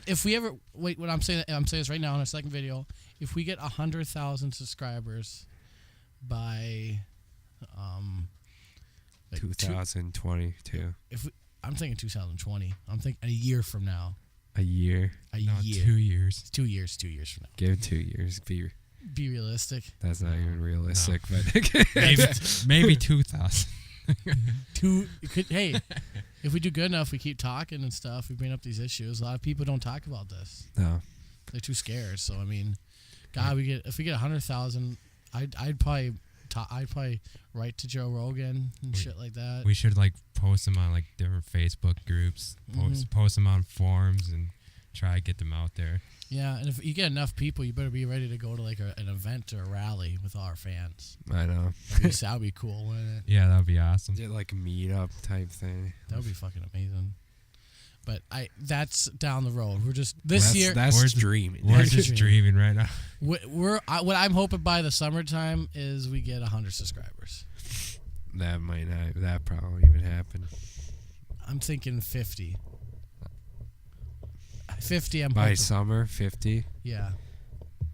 Speaker 1: If we ever wait? What I'm saying this right now in our second video. If we get 100,000 subscribers by,
Speaker 2: 2022.
Speaker 1: I'm thinking 2020. I'm thinking a year from now.
Speaker 2: A year.
Speaker 3: No, 2 years.
Speaker 1: 2 years. 2 years from now.
Speaker 2: Give it 2 years.
Speaker 1: Be realistic.
Speaker 2: That's not even realistic, but
Speaker 3: Maybe 2,000.
Speaker 1: Hey, if we do good enough, we keep talking and stuff. We bring up these issues. A lot of people don't talk about this.
Speaker 2: no.
Speaker 1: They're too scared. So I mean, God, if we get 100,000, I'd probably write to Joe Rogan and shit like that.
Speaker 3: We should like post them on like different Facebook groups, post them on forums, and try to get them out there.
Speaker 1: Yeah, and if you get enough people, you better be ready to go to like an event or a rally with all our fans.
Speaker 2: I know.
Speaker 1: That would be cool, wouldn't it?
Speaker 3: Yeah, that would be awesome.
Speaker 2: Is it like a meetup type thing?
Speaker 1: That would be fucking amazing. But that's down the road. We're just year.
Speaker 2: That's dreaming.
Speaker 3: We're just dreaming right now.
Speaker 1: What I'm hoping by the summertime is we get 100 subscribers.
Speaker 2: That might not. That probably even happen.
Speaker 1: I'm thinking 50. 50. I'm
Speaker 2: By
Speaker 1: hoping.
Speaker 2: summer, 50.
Speaker 1: Yeah,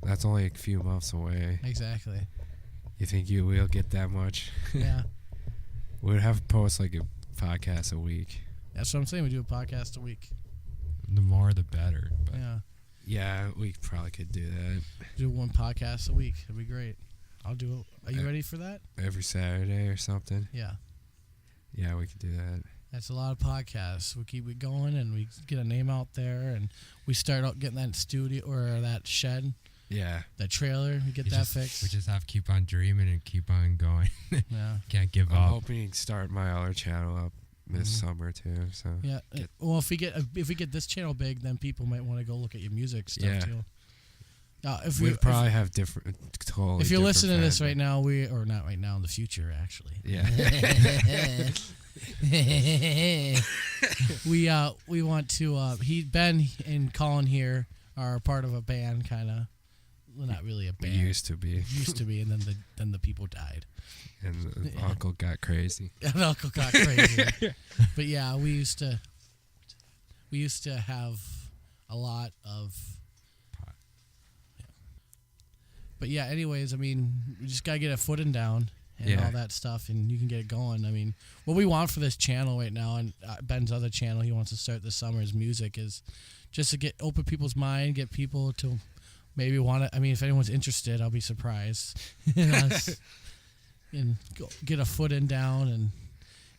Speaker 2: That's only a few months away.
Speaker 1: exactly.
Speaker 2: You think you will get that much?
Speaker 1: Yeah,
Speaker 2: We'd have to post like a podcast a week.
Speaker 1: that's what I'm saying. We do a podcast a week.
Speaker 3: The more, the better. But
Speaker 1: Yeah,
Speaker 2: Yeah, we probably could do that
Speaker 1: do one podcast a week. It'd be great. I'll do it. Are you ready for that?
Speaker 2: every Saturday or something.
Speaker 1: Yeah.
Speaker 2: Yeah, we could do that.
Speaker 1: That's a lot of podcasts. We keep it going, and we get a name out there, and we start out getting that studio or that shed,
Speaker 2: Yeah.
Speaker 1: that trailer. We get that fixed.
Speaker 3: We just have to keep on dreaming and keep on going.
Speaker 1: Yeah.
Speaker 3: Can't give
Speaker 2: I'm
Speaker 3: up.
Speaker 2: hoping to start my other channel up this summer too. So
Speaker 1: Yeah. Well, if we get this channel big, then people might want to go look at your music stuff
Speaker 2: Yeah.
Speaker 1: too. Now, if
Speaker 2: we probably have different. Totally.
Speaker 1: if you're
Speaker 2: different
Speaker 1: listening to this
Speaker 2: fans.
Speaker 1: right now, or not right now, in the future, actually.
Speaker 2: Yeah.
Speaker 1: we want to. Ben and Collin here are part of a band, kind of. Well, not really a
Speaker 2: We
Speaker 1: band.
Speaker 2: used to be,
Speaker 1: And then the people died.
Speaker 2: and Uncle got crazy.
Speaker 1: And Uncle got crazy. But yeah, we used to have a lot of. But yeah, anyways, I mean, we just gotta get a footing down and
Speaker 2: Yeah.
Speaker 1: all that stuff, and you can get it going. I mean, what we want for this channel right now, and Ben's other channel he wants to start this summer, is music, is just to open people's mind, get people to maybe want to. I mean, if anyone's interested, I'll be surprised. And get a footing down and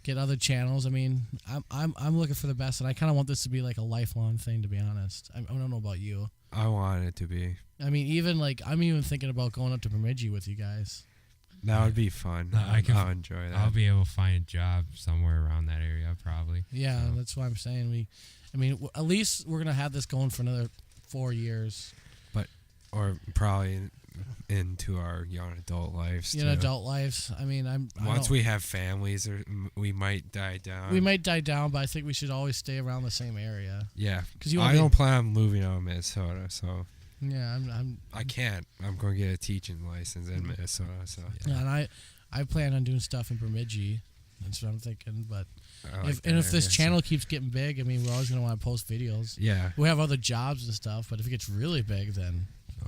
Speaker 1: get other channels. I mean, I'm looking for the best, and I kind of want this to be like a lifelong thing, to be honest. I don't know about you.
Speaker 2: I want it to be.
Speaker 1: I mean, I'm even thinking about going up to Bemidji with you guys.
Speaker 2: That would be fun.
Speaker 3: No,
Speaker 2: I'll enjoy that.
Speaker 3: I'll be able to find a job somewhere around that area, probably.
Speaker 1: Yeah,
Speaker 3: So,
Speaker 1: that's why I'm saying at least we're gonna have this going for another 4 years.
Speaker 2: Or probably into our young adult lives.
Speaker 1: In
Speaker 2: too.
Speaker 1: adult lives. I mean,
Speaker 2: Once we have families, we might die down.
Speaker 1: we might die down, but I think we should always stay around the same area.
Speaker 2: Yeah,
Speaker 1: 'Cause you
Speaker 2: I
Speaker 1: wanna
Speaker 2: don't plan on moving out of Minnesota, so
Speaker 1: Yeah, I'm
Speaker 2: I can't. I'm going to get a teaching license in Minnesota, so
Speaker 1: yeah, and I plan on doing stuff in Bemidji. That's what I'm thinking. But
Speaker 2: I like
Speaker 1: if
Speaker 2: that
Speaker 1: this
Speaker 2: area, so-
Speaker 1: channel keeps getting big, I mean, we're always gonna want to post videos.
Speaker 2: yeah,
Speaker 1: We have other jobs and stuff, but if it gets really big, then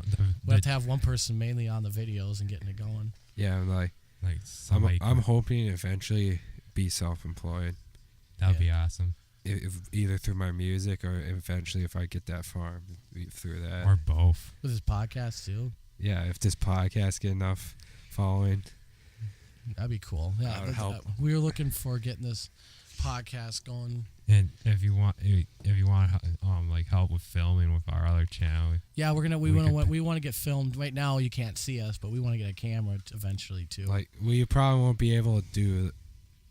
Speaker 3: the-
Speaker 1: we have to have one person mainly on the videos and getting it going.
Speaker 2: yeah.
Speaker 3: like
Speaker 2: I'm
Speaker 3: somebody,
Speaker 2: hoping eventually be self-employed.
Speaker 3: that would
Speaker 1: Yeah.
Speaker 3: be awesome.
Speaker 2: if either through my music or eventually if I get that far through that.
Speaker 3: Or both.
Speaker 1: With his podcast too.
Speaker 2: Yeah, if this podcast get enough following,
Speaker 1: That'd be cool. Yeah,
Speaker 2: That would help.
Speaker 1: we were looking for getting this podcast going.
Speaker 3: And if you want like help with filming with our other channel,
Speaker 1: Yeah, we want to get filmed. Right now, you can't see us, but we want to get a camera eventually too.
Speaker 2: like we probably won't be able to do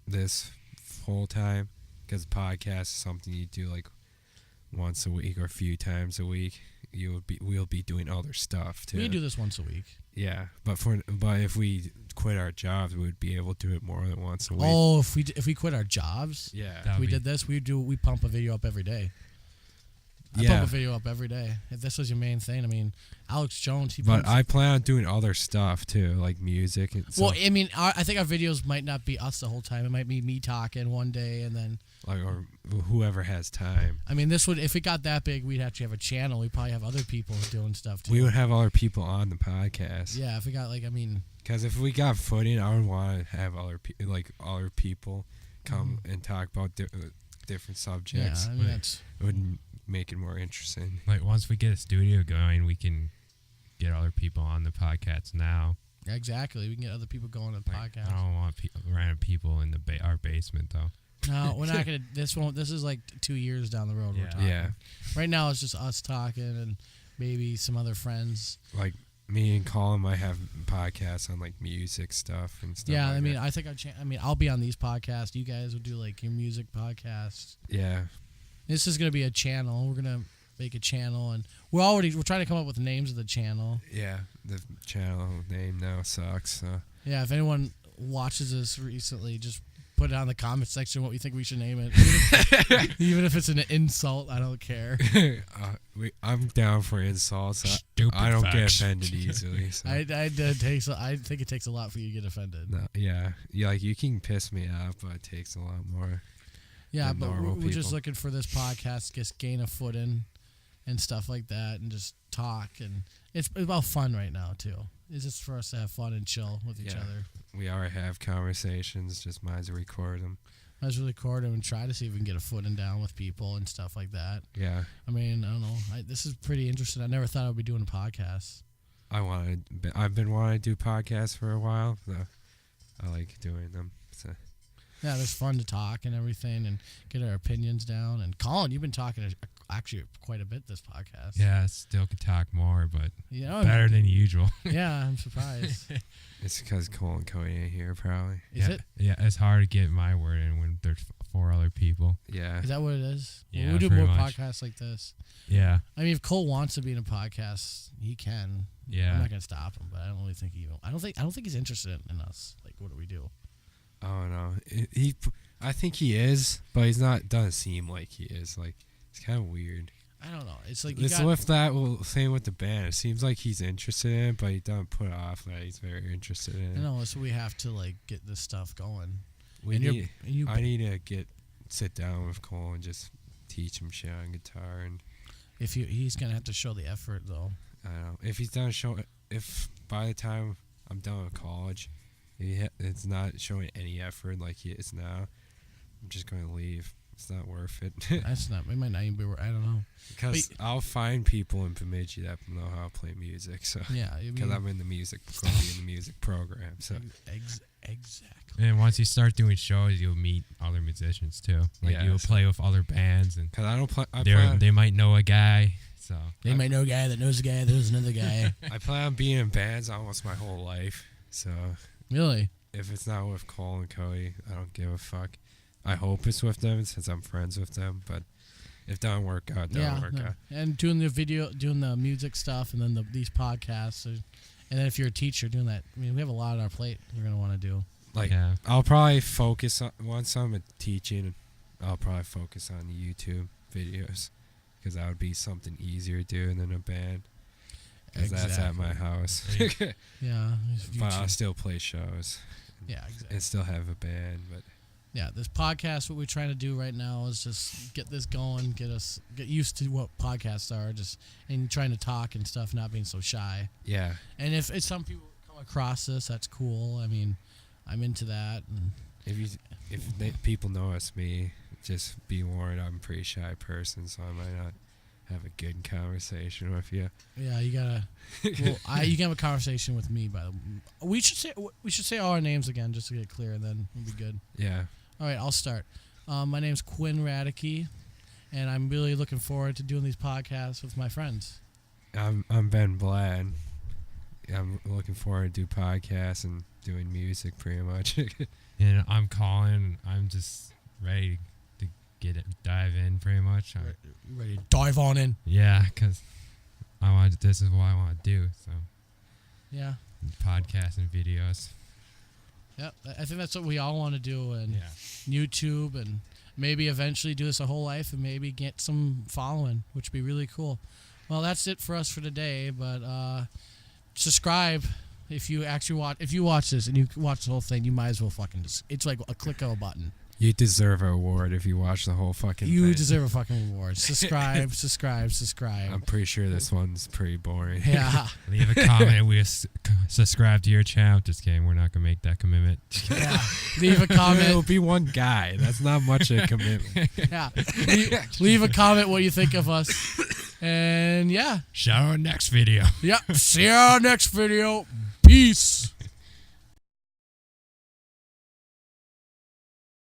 Speaker 2: this full time because podcast is something you do like once a week or a few times a week. We'll be doing other stuff too.
Speaker 1: We do this once a week.
Speaker 2: Yeah, but if we quit our jobs, we would be able to do it more than once a week.
Speaker 1: Oh, if we quit our jobs,
Speaker 2: Yeah.
Speaker 1: if we did this, we pump a video up every day. I
Speaker 2: Yeah.
Speaker 1: pump a video up every day. If this was your main thing, I mean, Alex Jones,
Speaker 2: But I plan on doing other stuff too, like music and
Speaker 1: well,
Speaker 2: stuff.
Speaker 1: I mean, I think our videos might not be us the whole time. It might be me talking one day, and then
Speaker 2: Or whoever has time.
Speaker 1: I mean, this would if it got that big, we'd actually have a channel. We'd probably have other people doing stuff too.
Speaker 2: We would have other people on the podcast.
Speaker 1: Yeah, if we got
Speaker 2: Because if we got footing, I would want to have other people come and talk about different subjects.
Speaker 1: yeah, I mean that's
Speaker 2: It would make it more interesting.
Speaker 3: like once we get a studio going, we can get other people on the podcast now.
Speaker 1: exactly. We can get other people going on the
Speaker 3: Like,
Speaker 1: podcast.
Speaker 3: I don't want random people in our basement though.
Speaker 1: No, we're not gonna. This is like 2 years down the road. We're
Speaker 3: Yeah.
Speaker 1: talking.
Speaker 2: Yeah,
Speaker 1: Right now, it's just us talking and maybe some other friends.
Speaker 2: like me and Collin might have podcasts on like music stuff and stuff.
Speaker 1: Yeah,
Speaker 2: like
Speaker 1: I mean,
Speaker 2: that.
Speaker 1: I think I'll be on these podcasts. You guys would do like your music podcasts.
Speaker 2: Yeah,
Speaker 1: This is gonna be a channel. We're gonna make a channel, and we're trying to come up with the names of the channel.
Speaker 2: yeah. The channel name now sucks. So.
Speaker 1: Yeah, if anyone watches this recently, just put it on the comment section what we think we should name it. Even if it's an insult, I don't care.
Speaker 2: I'm down for insults.
Speaker 3: Stupid
Speaker 2: I don't get
Speaker 3: facts.
Speaker 2: offended easily. So.
Speaker 1: I think it takes a lot for you to get offended.
Speaker 2: No, yeah, like you can piss me off, but it takes a lot more.
Speaker 1: Yeah,
Speaker 2: than
Speaker 1: but
Speaker 2: normal
Speaker 1: we're just
Speaker 2: people.
Speaker 1: looking for this podcast to just gain a foot in and stuff like that and just talk. And it's about fun right now, too. It's just for us to have fun and chill with each
Speaker 2: Yeah.
Speaker 1: other.
Speaker 2: We already have conversations, just might as well record them.
Speaker 1: I was record them and try to see if we can get a foot in down with people and stuff like that.
Speaker 2: Yeah,
Speaker 1: I mean, I don't know. This is pretty interesting. I never thought I would be doing a podcast.
Speaker 2: I've been wanting to do podcasts for a while. So I like doing them. So.
Speaker 1: Yeah, it's fun to talk and everything and get our opinions down. And Collin, you've been talking actually quite a bit this podcast.
Speaker 3: Yeah, I still could talk more, but
Speaker 1: You know,
Speaker 3: better than usual.
Speaker 1: Yeah, I'm surprised.
Speaker 2: It's because Cole and Cody ain't here, probably.
Speaker 1: Is
Speaker 3: yeah,
Speaker 1: it?
Speaker 3: Yeah, it's hard to get my word in when there's 4 other people.
Speaker 2: Yeah.
Speaker 1: Is that what it is?
Speaker 3: Yeah,
Speaker 1: we do
Speaker 3: pretty
Speaker 1: more
Speaker 3: much.
Speaker 1: podcasts like this.
Speaker 3: Yeah,
Speaker 1: I mean, if Cole wants to be in a podcast, he can.
Speaker 3: Yeah.
Speaker 1: I'm not gonna stop him, but I don't really think he. I don't think he's interested in us. Like, what do we do?
Speaker 2: I don't know. I think he is, but he's not. Doesn't seem like he is. Like it's kind of weird.
Speaker 1: I don't know. It's like
Speaker 2: It's with that. Well, same with the band. It seems like he's interested in it, but he doesn't put off that he's very interested in it.
Speaker 1: You know, so we have to like get this stuff going.
Speaker 2: We
Speaker 1: And
Speaker 2: need.
Speaker 1: you,
Speaker 2: I need to sit down with Cole and just teach him shit on guitar. And
Speaker 1: he's gonna have to show the effort though.
Speaker 2: I don't know if he's done showing. If by the time I'm done with college, it's not showing any effort like he is now, I'm just going to leave. It's not worth it.
Speaker 1: That's not. It might not even be. I don't know.
Speaker 2: Because I'll find people in Bemidji that know how to play music. So
Speaker 1: Yeah,
Speaker 2: because I'm in the music, going to be in the music program. So
Speaker 1: exactly.
Speaker 3: and once you start doing shows, you'll meet other musicians too. Like
Speaker 2: Yeah,
Speaker 3: you'll
Speaker 2: so-
Speaker 3: play with other bands, and
Speaker 2: because I don't play.
Speaker 3: they might know a guy. So
Speaker 1: They might know a guy that knows a guy that knows another guy.
Speaker 2: I plan on being in bands almost my whole life. So
Speaker 1: Really?
Speaker 2: if it's not with Cole and Cody, I don't give a fuck. I hope it's with them since I'm friends with them. But if it doesn't work out, it doesn't work out.
Speaker 1: And doing the music stuff, and then these podcasts, and then if you're a teacher, doing that. I mean, we have a lot on our plate. We're gonna want to do.
Speaker 2: Like
Speaker 3: yeah,
Speaker 2: I'll probably focus on once I'm teaching. I'll probably focus on the YouTube videos because that would be something easier to do than a band. Because that's at my house.
Speaker 1: Yeah.
Speaker 2: But I'll still play shows
Speaker 1: Yeah, exactly.
Speaker 2: and still have a band. But
Speaker 1: Yeah, this podcast, what we're trying to do right now is just get this going, get used to what podcasts are, and trying to talk and stuff, not being so shy.
Speaker 2: yeah,
Speaker 1: And if some people come across this, that's cool. I mean, I'm into that. And
Speaker 2: if people know it's me, just be warned, I'm a pretty shy person, so I might not have a good conversation with you.
Speaker 1: Yeah, you gotta. Well, you can have a conversation with me. By the way, we should say all our names again just to get clear, and then we'll be good.
Speaker 2: Yeah.
Speaker 1: All right, I'll start. My name's Quinn Radeke, and I'm really looking forward to doing these podcasts with my friends.
Speaker 2: I'm Ben Blad. I'm looking forward to do podcasts and doing music pretty much.
Speaker 3: And I'm Collin. I'm just ready to dive in pretty much.
Speaker 1: You ready to dive on in?
Speaker 3: Yeah, because this is what I want to do. So
Speaker 1: Yeah.
Speaker 3: podcasts and videos.
Speaker 1: Yeah, I think that's what we all want to do, and
Speaker 3: Yeah.
Speaker 1: YouTube, and maybe eventually do this a whole life, and maybe get some following, which would be really cool. Well, that's it for us for today. But subscribe if you actually watch. If you watch this and you watch the whole thing, you might as well fucking just. It's like a click of a button.
Speaker 2: You deserve an award if you watch the whole fucking thing.
Speaker 1: You deserve a fucking award. Subscribe.
Speaker 2: I'm pretty sure this one's pretty boring.
Speaker 1: Yeah.
Speaker 3: Leave a comment. Subscribe to your channel. Just kidding. We're not gonna make that commitment.
Speaker 1: Yeah. Leave a
Speaker 2: It'll
Speaker 1: comment.
Speaker 2: be one guy. That's not much of a commitment.
Speaker 1: Yeah. Leave a comment what you think of us. And yeah.
Speaker 3: Shout out next video.
Speaker 1: Yeah. See you on next video. Peace.